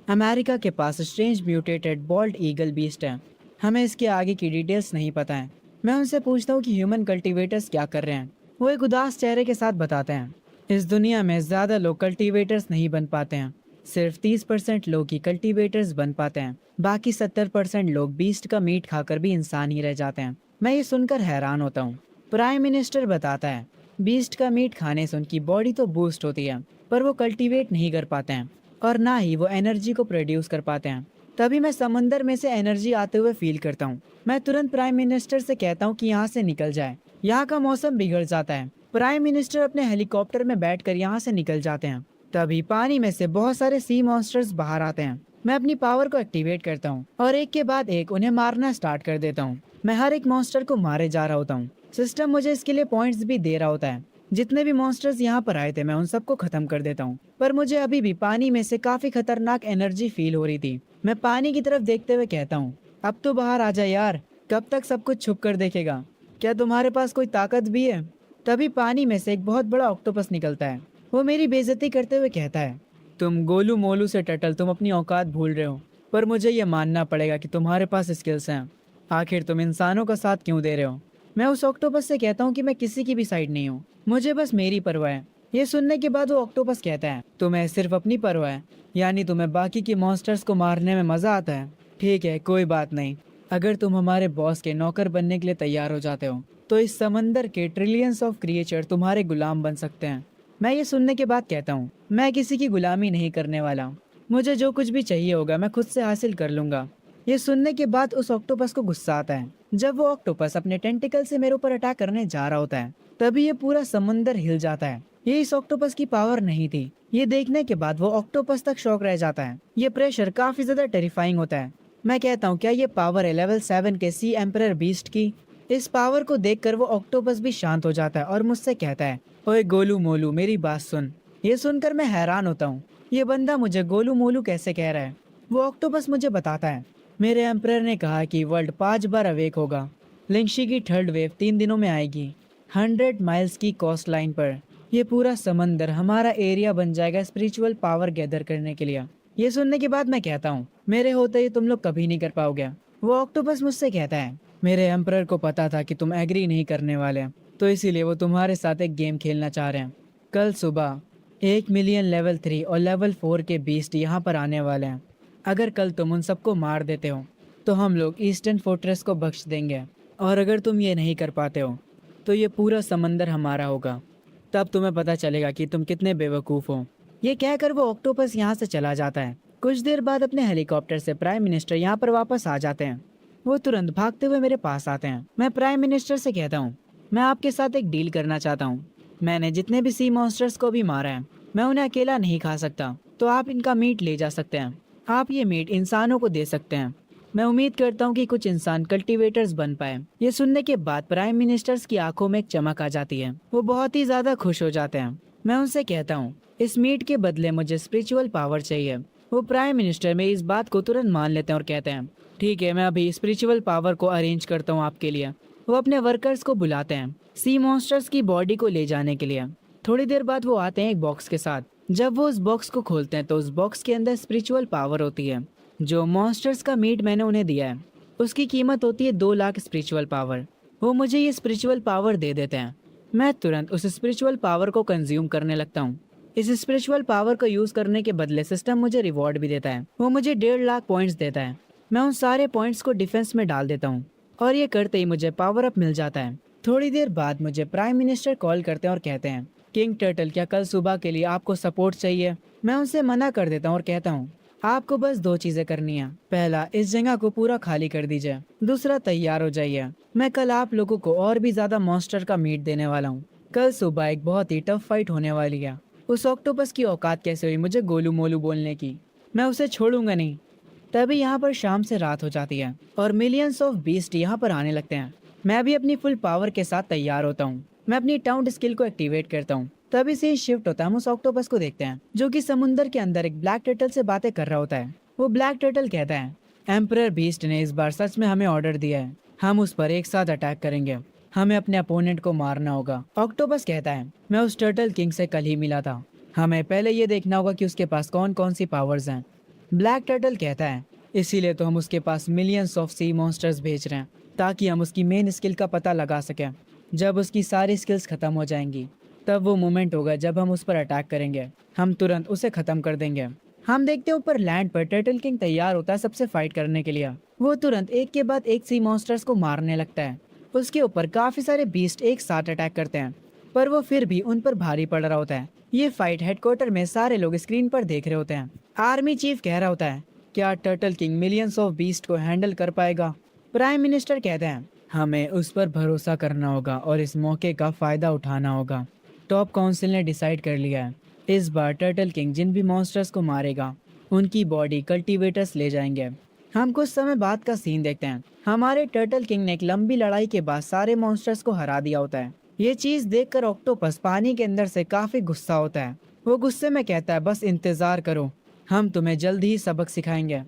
अमेरिका के पास strange mutated bald eagle beast है। हमें इसके आगे की डिटेल्स नहीं पता है। मैं उनसे पूछता हूँ कि ह्यूमन कल्टीवेटर्स क्या कर रहे हैं। वो एक उदास चेहरे के साथ बताते हैं, इस दुनिया में ज़्यादा लोग कल्टीवेटर्स नहीं बन पाते हैं। सिर्फ 30% लोग ही कल्टीवेटर्स बन पाते हैं। बाकी 70% लोग बीस्ट का मीट खाकर भी इंसान ही रह जाते हैं। मैं ये सुनकर हैरान होता हूँ। प्राइम मिनिस्टर बताता है, बीस्ट का मीट खाने से उनकी बॉडी तो बूस्ट होती है, पर वो कल्टीवेट नहीं कर पाते हैं और ना ही वो एनर्जी को प्रोड्यूस कर पाते हैं। तभी मैं समंदर में से एनर्जी आते हुए फील करता हूँ। मैं तुरंत प्राइम मिनिस्टर से कहता हूँ कि यहाँ से निकल जाए, यहाँ का मौसम बिगड़ जाता है। प्राइम मिनिस्टर अपने हेलीकॉप्टर में बैठकर यहाँ से निकल जाते हैं। तभी पानी में से बहुत सारे सी मॉन्स्टर्स बाहर आते हैं। मैं अपनी पावर को एक्टिवेट करता हूँ और एक के बाद एक उन्हें मारना स्टार्ट कर देता हूँ। मैं हर एक मॉन्स्टर को मारे जा रहा होता हूँ। सिस्टम मुझे इसके लिए पॉइंट्स भी दे रहा होता है। जितने भी मॉन्स्टर्स यहाँ पर आए थे मैं उन सबको खत्म कर देता हूँ, पर मुझे अभी भी पानी में से काफी खतरनाक एनर्जी फील हो रही थी। मैं पानी की तरफ देखते हुए कहता हूँ, अब तो बाहर आ जा यार, कब तक सब कुछ छुप कर देखेगा? क्या तुम्हारे पास कोई ताकत भी है? तभी पानी में से एक बहुत बड़ा ऑक्टोपस निकलता है। वो मेरी बेइज्जती करते हुए कहता है, तुम गोलू मोलू से टटल, तुम अपनी औकात भूल रहे हो, पर मुझे ये मानना पड़ेगा कि तुम्हारे पास स्किल्स हैं। आखिर तुम इंसानों का साथ क्यों दे रहे हो? मैं उस ऑक्टोपस से कहता हूँ कि मैं किसी की भी साइड नहीं हूँ, मुझे बस मेरी परवाह है। ये सुनने के बाद वो ऑक्टोपस कहता है, तुम्हें सिर्फ अपनी परवाह है, यानी तुम्हें बाकी के मॉन्स्टर्स को मारने में मजा आता है। ठीक है, कोई बात नहीं। अगर तुम हमारे बॉस के नौकर बनने के लिए तैयार हो जाते हो तो इस समंदर के ट्रिलियंस ऑफ क्रिएचर तुम्हारे गुलाम बन सकते हैं। मैं ये सुनने के बाद कहता हूँ, मैं किसी की गुलामी नहीं करने वाला। मुझे जो कुछ भी चाहिए होगा मैं खुद से हासिल कर लूंगा। ये सुनने के बाद उस ऑक्टोपस को गुस्सा आता है। जब वो ऑक्टोपस अपने टेंटिकल से मेरे ऊपर अटैक करने जा रहा होता है, तभी ये पूरा समंदर हिल जाता है। ये इस ऑक्टोपस की पावर नहीं थी। ये देखने के बाद वो ऑक्टोपस तक शॉक रह जाता है। ये प्रेशर काफी ज्यादा टेरिफाइंग होता है। मैं कहता हूँ, क्या ये पावर है लेवल 7 के सी एम्परर बीस्ट की? इस पावर को देखकर वो ऑक्टोपस भी शांत हो जाता है और मुझसे कहता है, ओए गोलू मोलू, मेरी बात सुन। ये सुनकर मैं हैरान होता हूँ, ये बंदा मुझे गोलू मोलू कैसे कह रहा है? वो ऑक्टोपस मुझे बताता है, मेरे एम्परर ने कहा कि वर्ल्ड 5 बार अवेक होगा। लिंगशी की थर्ड वेव 3 दिनों में आएगी। 100 माइल्स की कोस्ट लाइन पर ये पूरा समंदर हमारा एरिया बन जाएगा स्पिरिचुअल पावर गैदर करने के लिए। ये सुनने के बाद मैं कहता हूँ, मेरे होते ही तुम लोग कभी नहीं कर पाओगे। वो ऑक्टोपस मुझसे कहता है, मेरे एम्परर को पता था कि तुम एग्री नहीं करने वाले, तो इसीलिए वो तुम्हारे साथ एक गेम खेलना चाह रहे हैं। कल सुबह 1 मिलियन लेवल 3 और लेवल 4 के बीस्ट यहाँ पर आने वाले हैं। अगर कल तुम उन सबको मार देते हो तो हम लोग ईस्टर्न फोर्ट्रेस को बख्श देंगे, और अगर तुम ये नहीं कर पाते हो तो ये पूरा समंदर हमारा होगा। तब तुम्हें पता चलेगा कि तुम कितने बेवकूफ़ हो। ये कहकर वो ऑक्टोपस यहाँ से चला जाता है। कुछ देर बाद अपने हेलीकॉप्टर से प्राइम मिनिस्टर यहाँ पर वापस आ जाते हैं। वो तुरंत भागते हुए मेरे पास आते हैं। मैं प्राइम मिनिस्टर से कहता हूँ, मैं आपके साथ एक डील करना चाहता हूँ। मैंने जितने भी सी मॉन्स्टर्स को भी मारा है, मैं उन्हें अकेला नहीं खा सकता, तो आप इनका मीट ले जा सकते हैं। आप ये मीट इंसानों को दे सकते हैं। मैं उम्मीद करता हूँ कि कुछ इंसान कल्टीवेटर्स बन पाए। ये सुनने के बाद प्राइम मिनिस्टर्स की आंखों में एक चमक आ जाती है। वो बहुत ही ज्यादा खुश हो जाते हैं। मैं उनसे कहता हूँ, इस मीट के बदले मुझे स्पिरिचुअल पावर चाहिए। वो प्राइम मिनिस्टर में इस बात को तुरंत मान लेते हैं और कहते हैं, ठीक है, मैं अभी स्पिरिचुअल पावर को अरेंज करता हूँ आपके लिए। वो अपने वर्कर्स को बुलाते हैं सी मॉन्स्टर्स की बॉडी को ले जाने के लिए। थोड़ी देर बाद वो आते हैं एक बॉक्स के साथ। जब वो उस बॉक्स को खोलते हैं तो उस बॉक्स के अंदर स्पिरिचुअल पावर होती है। जो मॉन्स्टर्स का मीट मैंने उन्हें दिया है उसकी कीमत होती है 2 लाख स्पिरिचुअल पावर। वो मुझे ये स्पिरिचुअल पावर दे देते हैं। मैं तुरंत उस स्पिरिचुअल पावर को कंज्यूम करने लगता हूँ। इस स्पिरिचुअल पावर को यूज करने के बदले सिस्टम मुझे रिवॉर्ड भी देता है। वो मुझे 1.5 लाख पॉइंट्स देता है। मैं उन सारे पॉइंट्स को डिफेंस में डाल देता हूँ और ये करते ही मुझे पावर अप मिल जाता है। थोड़ी देर बाद मुझे प्राइम मिनिस्टर कॉल करते हैं और कहते हैं, किंग टर्टल, क्या कल सुबह के लिए आपको सपोर्ट चाहिए? मैं उनसे मना कर देता हूँ और कहता हूँ, आपको बस 2 चीजें करनी है। पहला, इस जगह को पूरा खाली कर दीजिए। दूसरा, तैयार हो जाइए। मैं कल आप लोगों को और भी ज्यादा मॉन्स्टर का मीट देने वाला हूँ। कल सुबह एक बहुत ही टफ फाइट होने वाली है। उस ऑक्टोपस की औकात कैसे हुई मुझे गोलू मोलू बोलने की? मैं उसे छोड़ूंगा नहीं। तभी यहाँ पर शाम से रात हो जाती है और मिलियंस ऑफ बीस्ट यहाँ पर आने लगते हैं। मैं भी अपनी फुल पावर के साथ तैयार होता हूँ। मैं अपनी टाउन स्किल को एक्टिवेट करता हूँ। तभी से ही शिफ्ट होता है। हम उस ऑक्टोपस को देखते हैं जो कि समुद्र के अंदर एक ब्लैक टर्टल से बातें कर रहा होता है। वो ब्लैक टर्टल कहता है, एम्परर बीस्ट ने इस बार सच में हमें ऑर्डर दिया है। हम उस पर एक साथ अटैक करेंगे। हमें अपने अपोनेंट को मारना होगा। ऑक्टोपस कहता है, मैं उस टर्टल किंग से कल ही मिला था। हमें पहले ये देखना होगा कि उसके पास कौन कौन सी पावर्स हैं। ब्लैक टर्टल कहता है, इसीलिए तो हम उसके पास मिलियंस ऑफ सी मॉन्स्टर्स भेज रहे हैं, ताकि हम उसकी मेन स्किल का पता लगा सकें। जब उसकी सारी स्किल्स खत्म हो जाएंगी, तब वो मोमेंट होगा जब हम उस पर अटैक करेंगे। हम तुरंत उसे खत्म कर देंगे। हम देखते हैं ऊपर लैंड पर टर्टल किंग तैयार होता है सबसे फाइट करने के लिए। वो तुरंत एक के बाद एक सी मॉन्स्टर्स को मारने लगता है। उसके ऊपर काफी सारे बीस्ट एक साथ अटैक करते हैं, पर वो फिर भी उन पर भारी पड़ रहा होता है। ये फाइट हेडक्वार्टर में सारे लोग स्क्रीन पर देख रहे होते हैं। आर्मी चीफ कह रहा होता है, क्या turtle king millions of beast को हैंडल कर पाएगा? प्राइम मिनिस्टर कहते हैं, हमें उस पर भरोसा करना होगा और इस मौके का फायदा उठाना होगा। टॉप काउंसिल ने डिसाइड कर लिया है, इस बार टर्टल किंग जिन भी मॉन्स्टर्स को मारेगा, उनकी बॉडी कल्टीवेटर्स ले जाएंगे। हम कुछ समय बाद का सीन देखते हैं। हमारे टर्टल किंग ने एक लंबी लड़ाई के बाद सारे मॉन्स्टर्स को हरा दिया होता है। ये चीज देखकर ऑक्टोपस पानी के अंदर से काफी गुस्सा होता है। वो गुस्से में कहता है, बस इंतजार करो, हम तुम्हें जल्द ही सबक सिखाएंगे।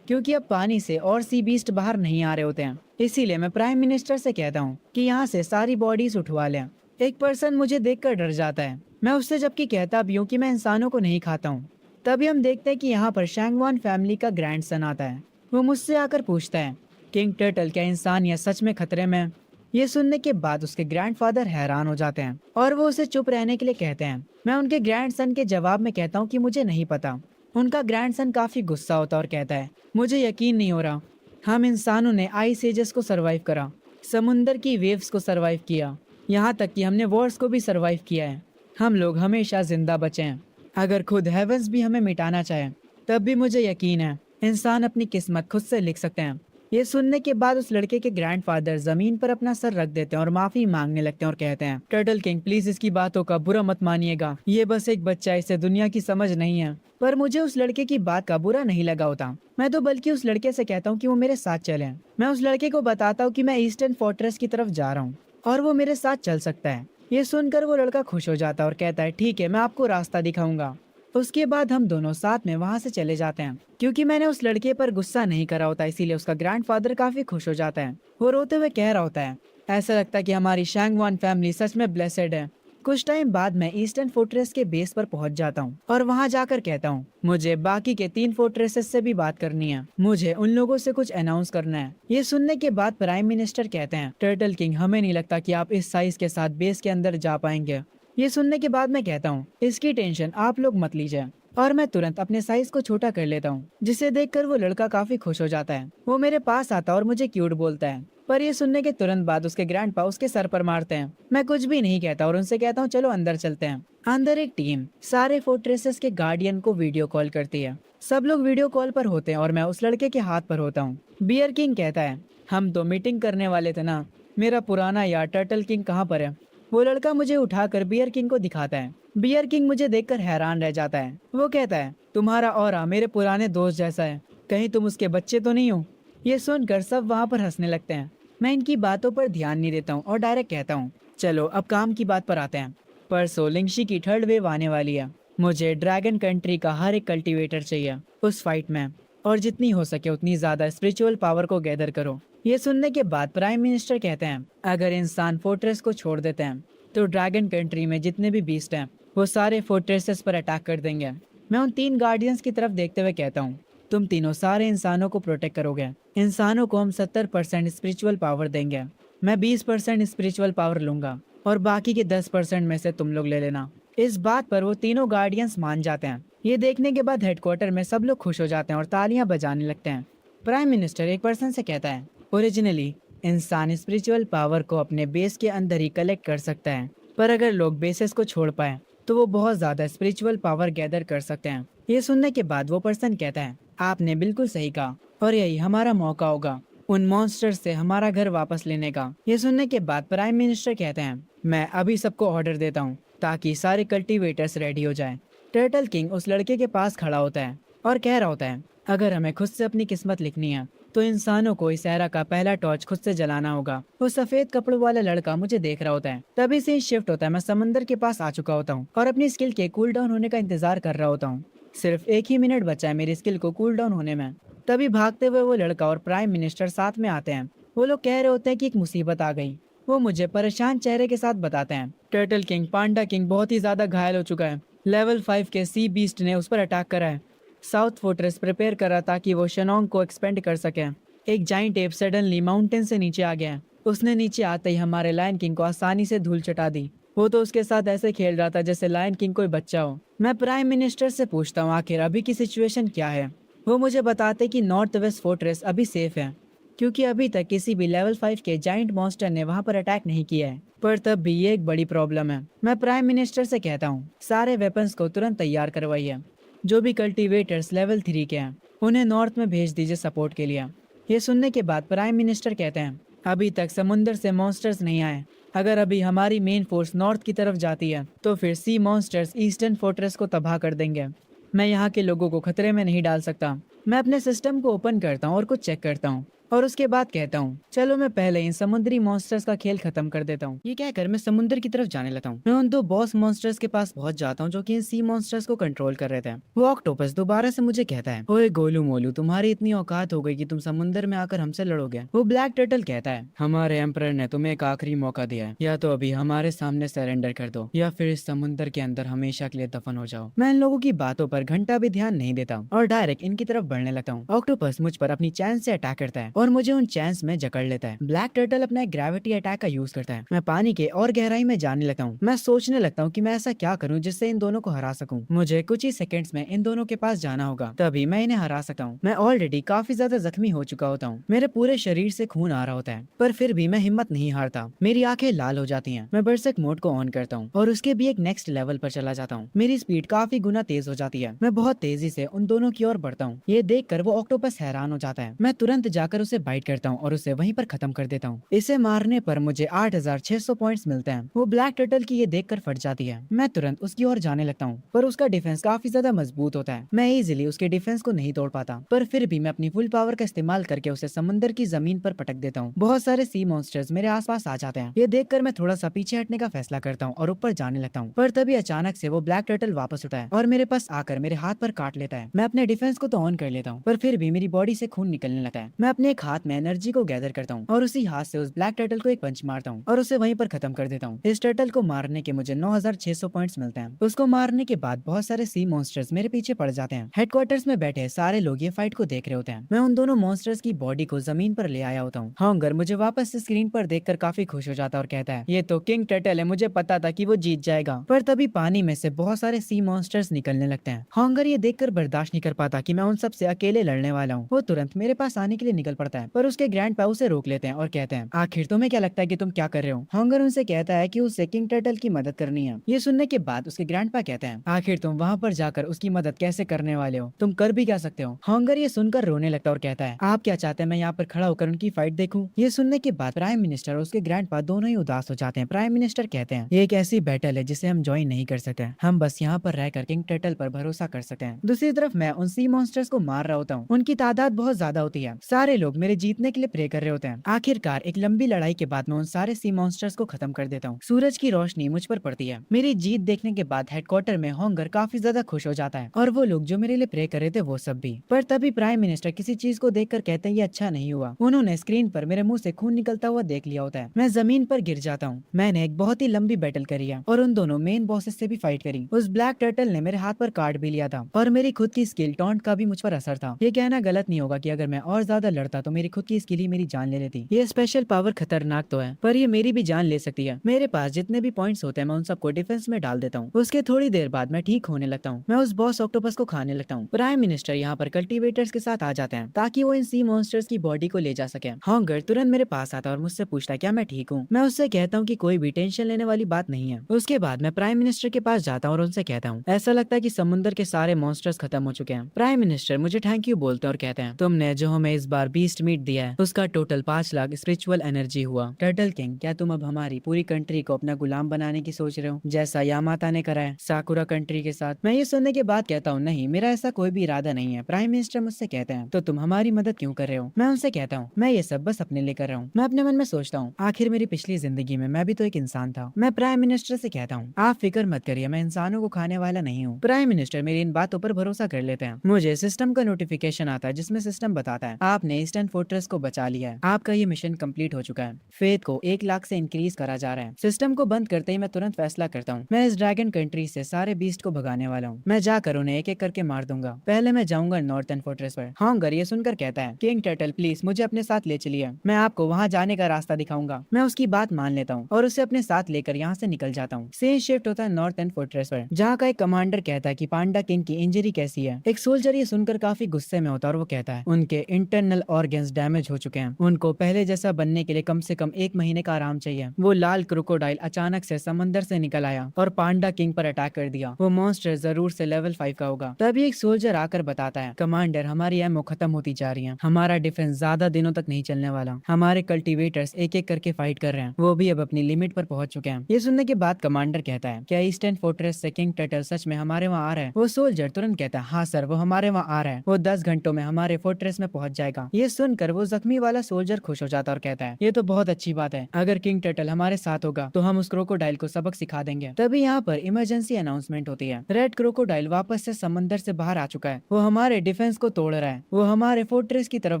क्योंकि अब पानी से और सी बीस्ट बाहर नहीं आ रहे होते हैं, इसीलिए मैं प्राइम मिनिस्टर से कहता हूँ कि यहाँ से सारी बॉडीज उठवा लें। एक पर्सन मुझे देखकर डर जाता है। मैं उससे जबकि कहता भी हूँ कि मैं इंसानों को नहीं खाता हूँ। तभी हम देखते हैं कि यहाँ पर शैंगवान फैमिली का ग्रैंडसन आता है। वो मुझसे आकर पूछता है, किंग टर्टल, क्या इंसान या सच में खतरे में है? ये सुनने के बाद उसके ग्रैंडफादर हैरान हो जाते हैं और वो उसे चुप रहने के लिए कहते हैं। मैं उनके ग्रैंडसन के जवाब में कहता हूँ कि मुझे नहीं पता। उनका ग्रैंडसन काफी गुस्सा होता और कहता है, मुझे यकीन नहीं हो रहा, हम इंसानों ने आइस एजेस को सरवाइव करा, समुंदर की वेव्स को सरवाइव किया, यहाँ तक कि हमने वॉर्स को भी सरवाइव किया है। हम लोग हमेशा जिंदा बचे हैं। अगर खुद हेवंस भी हमें मिटाना चाहे, तब भी मुझे यकीन है इंसान अपनी किस्मत खुद से लिख सकते हैं। ये सुनने के बाद उस लड़के के ग्रैंडफादर जमीन पर अपना सर रख देते हैं और माफी मांगने लगते हैं और कहते हैं, टर्टल किंग प्लीज इसकी बातों का बुरा मत मानिएगा, ये बस एक बच्चा है, इसे दुनिया की समझ नहीं है। पर मुझे उस लड़के की बात का बुरा नहीं लगा होता। मैं तो बल्कि उस लड़के से कहता हूँ कि वो मेरे साथ चले। मैं उस लड़के को बताता हूँ कि मैं ईस्टर्न फोर्ट्रेस की तरफ जा रहा हूँ और वो मेरे साथ चल सकता है। ये सुनकर वो लड़का खुश हो जाता है और कहता है, ठीक है, मैं आपको रास्ता दिखाऊंगा। उसके बाद हम दोनों साथ में वहाँ से चले जाते हैं। क्योंकि मैंने उस लड़के पर गुस्सा नहीं करा होता, इसीलिए उसका ग्रैंडफादर काफी खुश हो जाता है। वो रोते हुए कह रहा होता है, ऐसा लगता है कि हमारी शैंगवान फैमिली सच में ब्लेसेड है। कुछ टाइम बाद मैं ईस्टर्न फोर्ट्रेस के बेस पर पहुंच जाता हूं और वहां जाकर कहता हूं, मुझे बाकी के 3 फोर्ट्रेसेस से भी बात करनी है, मुझे उन लोगों से कुछ अनाउंस करना है। ये सुनने के बाद प्राइम मिनिस्टर कहते हैं, टर्टल किंग, हमें नहीं लगता कि आप इस साइज के साथ बेस के अंदर जा पाएंगे। ये सुनने के बाद मैं कहता हूँ, इसकी टेंशन आप लोग मत लीजिए, और मैं तुरंत अपने साइज को छोटा कर लेता हूँ, जिसे देखकर वो लड़का काफी खुश हो जाता है। वो मेरे पास आता और मुझे क्यूट बोलता है। पर ये सुनने के तुरंत बाद उसके ग्रैंडपा उसके सर पर मारते हैं। मैं कुछ भी नहीं कहता और उनसे कहता हूँ, चलो अंदर चलते हैं। अंदर एक टीम सारे फोर्ट्रेसेस के गार्डियन को वीडियो कॉल करती है। सब लोग वीडियो कॉल पर होते हैं और मैं उस लड़के के हाथ पर होता हूँ। बियर किंग कहता है, हम तो मीटिंग करने वाले थे ना, मेरा पुराना यार टर्टल किंग कहाँ पर है? वो लड़का मुझे उठाकर बियर किंग को दिखाता है। बियर किंग मुझे देखकर हैरान रह जाता है। वो कहता है, तुम्हारा ऑरा मेरे पुराने दोस्त जैसा है, कहीं तुम उसके बच्चे तो नहीं हो? ये सुनकर सब वहाँ पर हंसने लगते हैं। मैं इनकी बातों पर ध्यान नहीं देता हूँ और डायरेक्ट कहता हूँ, चलो अब काम की बात पर आते हैं। परसों लिंगशी की 3rd वेव आने वाली है। मुझे ड्रैगन कंट्री का हर एक कल्टीवेटर चाहिए उस फाइट में, और जितनी हो सके उतनी ज्यादा स्पिरिचुअल पावर को गैदर करो। ये सुनने के बाद प्राइम मिनिस्टर कहते हैं, अगर इंसान फोर्ट्रेस को छोड़ देते हैं तो ड्रैगन कंट्री में जितने भी बीस्ट हैं वो सारे फोर्ट्रेसेस पर अटैक कर देंगे। मैं उन 3 गार्डियंस की तरफ देखते हुए कहता हूँ, तुम तीनों सारे इंसानों को प्रोटेक्ट करोगे। इंसानों को हम 70% स्पिरिचुअल पावर देंगे। मैं 20% स्पिरिचुअल पावर लूंगा और बाकी के 10% में से तुम लोग ले लेना। इस बात पर वो तीनों गार्डियंस मान जाते हैं। ये देखने के बाद हेडक्वार्टर में सब लोग खुश हो जाते हैं और तालियां बजाने लगते हैं। प्राइम मिनिस्टर एक पर्सन से कहता है, ओरिजिनली इंसान स्पिरिचुअल पावर को अपने बेस के अंदर ही कलेक्ट कर सकता है, पर अगर लोग बेसेस को छोड़ पाए तो वो बहुत ज्यादा स्पिरिचुअल पावर गैदर कर सकते हैं। ये सुनने के बाद वो पर्सन कहता है, आपने बिल्कुल सही कहा और यही हमारा मौका होगा उन मॉन्स्टर से हमारा घर वापस लेने का। ये सुनने के बाद प्राइम मिनिस्टर कहते हैं, मैं अभी सबको ऑर्डर देता हूँ ताकि सारे कल्टीवेटर्स रेडी हो जाएं। टर्टल किंग उस लड़के के पास खड़ा होता है और कह रहा होता है, अगर हमें खुद से अपनी किस्मत लिखनी है तो इंसानों को इस एरा का पहला टॉर्च खुद से जलाना होगा। वो सफेद कपड़ों वाला लड़का मुझे देख रहा होता है। तभी से शिफ्ट होता है, मैं समंदर के पास आ चुका होता हूँ और अपनी स्किल के कूल डाउन होने का इंतजार कर रहा होता हूँ। सिर्फ 1 ही मिनट बचा है मेरी स्किल को कूल डाउन होने में। तभी भागते हुए वो लड़का और प्राइम मिनिस्टर साथ में आते हैं। वो लोग कह रहे होते हैं कि एक मुसीबत आ गई। वो मुझे परेशान चेहरे के साथ बताते हैं टर्टल किंग पांडा किंग बहुत ही ज्यादा घायल हो चुका है। लेवल 5 के सी बीस्ट ने उस पर अटैक करा है। साउथ फोर्ट्रेस प्रिपेयर करा ताकि वो शेनोंग को एक्सपेंड कर सके। एक जाइंट एप सडनली माउंटेन से नीचे आ गया है। उसने नीचे आते ही हमारे लायन किंग को आसानी से धूल चटा दी। वो तो उसके साथ ऐसे खेल रहा था जैसे लायन किंग कोई बच्चा हो। मैं प्राइम मिनिस्टर से पूछता हूँ आखिर अभी की सिचुएशन क्या है। वो मुझे बताते कि नॉर्थ वेस्ट फोर्ट्रेस अभी सेफ है, क्योंकि अभी तक किसी भी लेवल 5 के जाइंट मॉन्स्टर ने वहां पर अटैक नहीं किया है। पर तब भी ये एक बड़ी प्रॉब्लम है। मैं प्राइम मिनिस्टर से कहता हूँ सारे वेपन्स को तुरंत तैयार करवाइए। जो भी कल्टीवेटर्स लेवल 3 के हैं उन्हें नॉर्थ में भेज दीजिए सपोर्ट के लिए। ये सुनने के बाद प्राइम मिनिस्टर कहते हैं अभी तक समुंदर से मॉन्स्टर्स नहीं आए। अगर अभी हमारी मेन फोर्स नॉर्थ की तरफ जाती है तो फिर सी मॉन्स्टर्स ईस्टर्न फोर्ट्रेस को तबाह कर देंगे। मैं यहाँ के लोगों को खतरे में नहीं डाल सकता। मैं अपने सिस्टम को ओपन करता हूँ और कुछ चेक करता हूँ और उसके बाद कहता हूँ चलो मैं पहले इन समुद्री मॉन्स्टर्स का खेल खत्म कर देता हूँ। ये कहकर मैं समुद्र की तरफ जाने लगता हूँ। मैं उन 2 बॉस मॉन्स्टर्स के पास पहुंच जाता हूँ जो कि इन सी मॉन्स्टर्स को कंट्रोल कर रहे थे। वो ऑक्टोपस दोबारा से मुझे कहता है ओए गोलू मोलू तुम्हारी इतनी औकात हो गई कि तुम समुद्र में आकर हमसे लड़ोगे। वो ब्लैक टर्टल कहता है हमारे एम्परर ने तुम्हें एक आखिरी मौका दिया है, या तो अभी हमारे सामने सरेंडर कर दो या फिर इस समुद्र के अंदर हमेशा के लिए दफन हो जाओ। मैं इन लोगों की बातों पर घंटा भी ध्यान नहीं देता और डायरेक्ट इनकी तरफ बढ़ने लगता हूँ। ऑक्टोपस मुझ पर अपनी चैन से अटैक करता है और मुझे उन चैन्स में जकड़ लेता है। ब्लैक टर्टल अपना ग्रेविटी अटैक का यूज करता है। मैं पानी के और गहराई में जाने लगता हूँ। मैं सोचने लगता हूँ कि मैं ऐसा क्या करूँ जिससे इन दोनों को हरा सकूं। मुझे कुछ ही सेकंड्स में इन दोनों के पास जाना होगा, तभी मैं इन्हें हरा सकता हूँ। मैं ऑलरेडी काफी ज्यादा जख्मी हो चुका होता हूँ। मेरे पूरे शरीर से खून आ रहा होता है, पर फिर भी मैं हिम्मत नहीं हारता। मेरी आंखें लाल हो जाती हैं। मैं बरसक मोड को ऑन करता हूँ और उसके भी एक नेक्स्ट लेवल पर चला जाता हूँ। मेरी स्पीड काफी गुना तेज हो जाती है। मैं बहुत तेजी से उन दोनों की ओर बढ़ता हूँ। ये देखकर वो ऑक्टोपस हैरान हो जाता है। मैं तुरंत जाकर उसे बाइट करता हूँ और उसे वहीं पर खत्म कर देता हूँ। इसे मारने पर मुझे 8600 पॉइंट्स मिलते हैं। वो ब्लैक टर्टल की ये देखकर फट जाती है। मैं तुरंत उसकी ओर जाने लगता हूँ, पर उसका डिफेंस काफी ज्यादा मजबूत होता है। मैं इजीली उसके डिफेंस को नहीं तोड़ पाता, पर फिर भी मैं अपनी फुल पावर का इस्तेमाल करके उसे समंदर की जमीन पर पटक देता हूँ। बहुत सारे सी मॉन्स्टर्स मेरे आसपास आ जाते हैं। ये देखकर मैं थोड़ा सा पीछे हटने का फैसला करता हूँ और ऊपर जाने लगता हूँ, पर तभी अचानक से वो ब्लैक टर्टल वापस उठा है और मेरे पास आकर मेरे हाथ पर काट लेता है। मैं अपने डिफेंस को तो ऑन कर लेता हूँ, पर फिर भी मेरी बॉडी से खून निकलने लगता है। मैं अपने एक हाथ में एनर्जी को गैदर करता हूँ और उसी हाथ से उस ब्लैक टर्टल को एक पंच मारता हूँ और उसे वहीं पर खत्म कर देता हूँ। इस टर्टल को मारने के मुझे 9600 पॉइंट्स मिलते हैं। उसको मारने के बाद बहुत सारे सी मॉन्स्टर्स मेरे पीछे पड़ जाते हैं। हेडक्वार्टर्स में बैठे सारे लोग ये फाइट को देख रहे होते हैं। मैं उन दोनों मॉन्स्टर्स की बॉडी को जमीन पर ले आया होता हूँ। हॉन्गर मुझे वापस से स्क्रीन पर देखकर काफी खुश हो जाता है और कहता है ये तो किंग टर्टल है, मुझे पता था कि वो जीत जाएगा। पर तभी पानी में से बहुत सारे सी मॉन्स्टर्स निकलने लगते हैं। हॉन्गर ये देखकर बर्दाश्त नहीं कर पाता कि मैं उन सब से अकेले लड़ने वाला हूँ। वो तुरंत मेरे पास आने के लिए निकल पड़ता है, पर उसके ग्रैंडपा उसे रोक लेते हैं और कहते हैं आखिर तुम्हें क्या लगता है कि तुम क्या कर रहे हो। हॉन्गर उनसे कहता है कि उसे किंग टर्टल की मदद करनी है। ये सुनने के बाद उसके ग्रैंडपा कहते हैं आखिर तुम वहाँ पर जाकर उसकी मदद कैसे करने वाले हो, तुम कर भी क्या सकते हो। हॉन्गर ये सुनकर रोने लगता है और कहता है आप क्या चाहते हैं मैं यहाँ पर खड़ा होकर उनकी फाइट देखूं। ये सुनने के बाद प्राइम मिनिस्टर और उसके ग्रैंडपा दोनों ही उदास हो जाते हैं। प्राइम मिनिस्टर कहते हैं ये एक ऐसी बैटल है जिसे हम ज्वाइन नहीं कर सकते, हम बस यहाँ पर रहकर किंग टर्टल पर भरोसा कर सकते हैं। दूसरी तरफ मैं उन सी मॉन्स्टर्स को मार रहा होता हूँ। उनकी तादाद बहुत ज्यादा होती है। सारे लोग मेरे जीतने के लिए प्रे कर रहे होते हैं। आखिरकार एक लंबी लड़ाई के बाद मैं उन सारे सी मॉन्स्टर्स को खत्म कर देता हूँ। सूरज की रोशनी मुझ पर पड़ती है। मेरी जीत देखने के बाद हेडक्वार्टर में हॉन्गर काफी ज्यादा खुश हो जाता है और वो लोग जो मेरे लिए प्रे कर रहे थे वो सब भी। पर तभी प्राइम मिनिस्टर किसी चीज को देखकर कहते हैं ये अच्छा नहीं हुआ। उन्होंने स्क्रीन पर मेरे मुंह से खून निकलता हुआ देख लिया होता है। मैं जमीन पर गिर जाता हूँ। मैंने एक बहुत ही लंबी बैटल करी है और उन दोनों मेन बॉसेस से भी फाइट करी। उस ब्लैक टर्टल ने मेरे हाथ पर काट भी लिया था और मेरी खुद की स्किल टॉन्ट का भी मुझ पर असर था। ये कहना गलत नहीं होगा कि अगर मैं और ज्यादा लड़ता तो मेरी खुद की स्किल ही मेरी जान ले लेती। ये स्पेशल पावर खतरनाक तो है, पर ये मेरी भी जान ले सकती है। मेरे पास जितने भी पॉइंट्स होते हैं मैं उन सबको डिफेंस में डाल देता हूँ। उसके थोड़ी देर बाद मैं ठीक होने लगता हूँ। मैं उस बॉस ऑक्टोपस को खाने लगता हूँ। प्राइम मिनिस्टर यहाँ पर कल्टीवेटर्स के साथ आ जाते हैं ताकि वो इन सी मॉन्स्टर्स की बॉडी को ले जा सके। हॉन्गर तुरंत मेरे पास आता है और मुझसे पूछता है क्या मैं ठीक हूँ। मैं उससे कहता हूँ कि कोई भी टेंशन लेने वाली बात नहीं है। उसके बाद मैं प्राइम मिनिस्टर के पास जाता हूँ और उनसे कहता हूँ ऐसा लगता है कि समुद्र के सारे मॉन्स्टर्स खत्म हो चुके हैं। प्राइम मिनिस्टर मुझे थैंक यू बोलते हैं और कहते हैं तुमने जो हमें इस बार 20 बीस्ट मीट दिया है उसका टोटल 5 लाख स्पिरिचुअल एनर्जी हुआ। टर्टल किंग, क्या तुम अब हमारी पूरी कंट्री को अपना गुलाम बनाने की सोच रहे हो, जैसा यामाता ने करा है साकुरा कंट्री के साथ? मैं ये सुनने के बाद कहता हूँ, नहीं, मेरा ऐसा कोई भी इरादा नहीं है। प्राइम मिनिस्टर मुझसे कहते हैं, तो तुम हमारी मदद क्यों कर रहे हो? मैं उनसे कहता हूँ, मैं ये सब बस अपने लिए कर रहा हूँ। मैं अपने मन में सोचता हूँ, आखिर मेरी पिछली जिंदगी में मैं भी तो एक इंसान था। मैं प्राइम मिनिस्टर से कहता हूँ, आप फिक्र मत करिए, मैं इंसानों को खाने वाला नहीं हूँ। प्राइम मिनिस्टर मेरी इन बातों पर भरोसा कर लेते हैं। मुझे सिस्टम का नोटिफिकेशन आता है जिसमें सिस्टम बताता है, आपने ईस्टर्न फोर्ट्रेस को बचा लिया है, आपका ये मिशन कंप्लीट हो चुका है। फेथ को 1 लाख से इंक्रीज करा जा रहा है। सिस्टम को बंद करते ही मैं तुरंत फैसला करता हूँ, मैं इस ड्रैगन कंट्री से सारे बीस्ट को भगाने वाला हूँ। मैं जाकर उन्हें एक एक करके मार दूंगा। पहले मैं जाऊंगा नॉर्थर्न फोर्ट्रेस पर। हॉन्गर ये सुनकर कहता है, किंग टर्टल प्लीज मुझे अपने साथ ले चलिए, मैं आपको वहाँ जाने का रास्ता दिखाऊंगा। मैं उसकी बात मान लेता हूँ और उसे अपने साथ लेकर यहाँ से निकल जाता हूँ। सीन शिफ्ट होता है नॉर्थर्न फोर्ट्रेस पर, जहाँ का एक कमांडर कहता है कि पांडा किंग की इंजरी कैसी है। एक सोल्जर ये सुनकर काफी गुस्से में होता है और वो कहता है, उनके इंटरनल ऑर्गन्स डैमेज हो चुके हैं, उनको पहले जैसा बनने के लिए कम से कम 1 महीने का आराम चाहिए। वो लाल क्रोकोडाइल अचानक से समंदर से निकल आया और पांडा किंग पर अटैक कर दिया। वो मॉन्स्टर जरूर से लेवल 5 का होगा। तभी एक सोल्जर आकर बताता है, कमांडर हमारी एमओ खत्म होती जा रही है, हमारा डिफेंस ज्यादा दिनों तक नहीं चलने वाला, हमारे कल्टीवेटर्स एक एक करके फाइट कर रहे हैं, वो भी अब अपनी लिमिट पर पहुंच चुके हैं। ये सुनने के बाद कमांडर कहता है, क्या ईस्टर्न फोर्ट्रेस से किंग टर्टल सच में हमारे वहाँ आ रहा है? वो सोल्जर तुरंत कहता है, हाँ सर, वो हमारे वहाँ आ रहा है, वो 10 घंटों में हमारे फोर्ट्रेस में पहुंच जाएगा। ये सुनकर वो जख्मी वाला सोल्जर खुश हो जाता है और कहता है, ये तो बहुत अच्छी बात है, अगर किंग टर्टल हमारे साथ होगा तो हम उस क्रोकोडाइल को सबक सिखा देंगे। तभी यहाँ पर इमरजेंसी अनाउंसमेंट होती है, रेड क्रोकोडाइल वापस से समंदर से बाहर आ चुका है, वो हमारे डिफेंस को तोड़ रहा है, वो हमारे फोर्ट्रेस की तरफ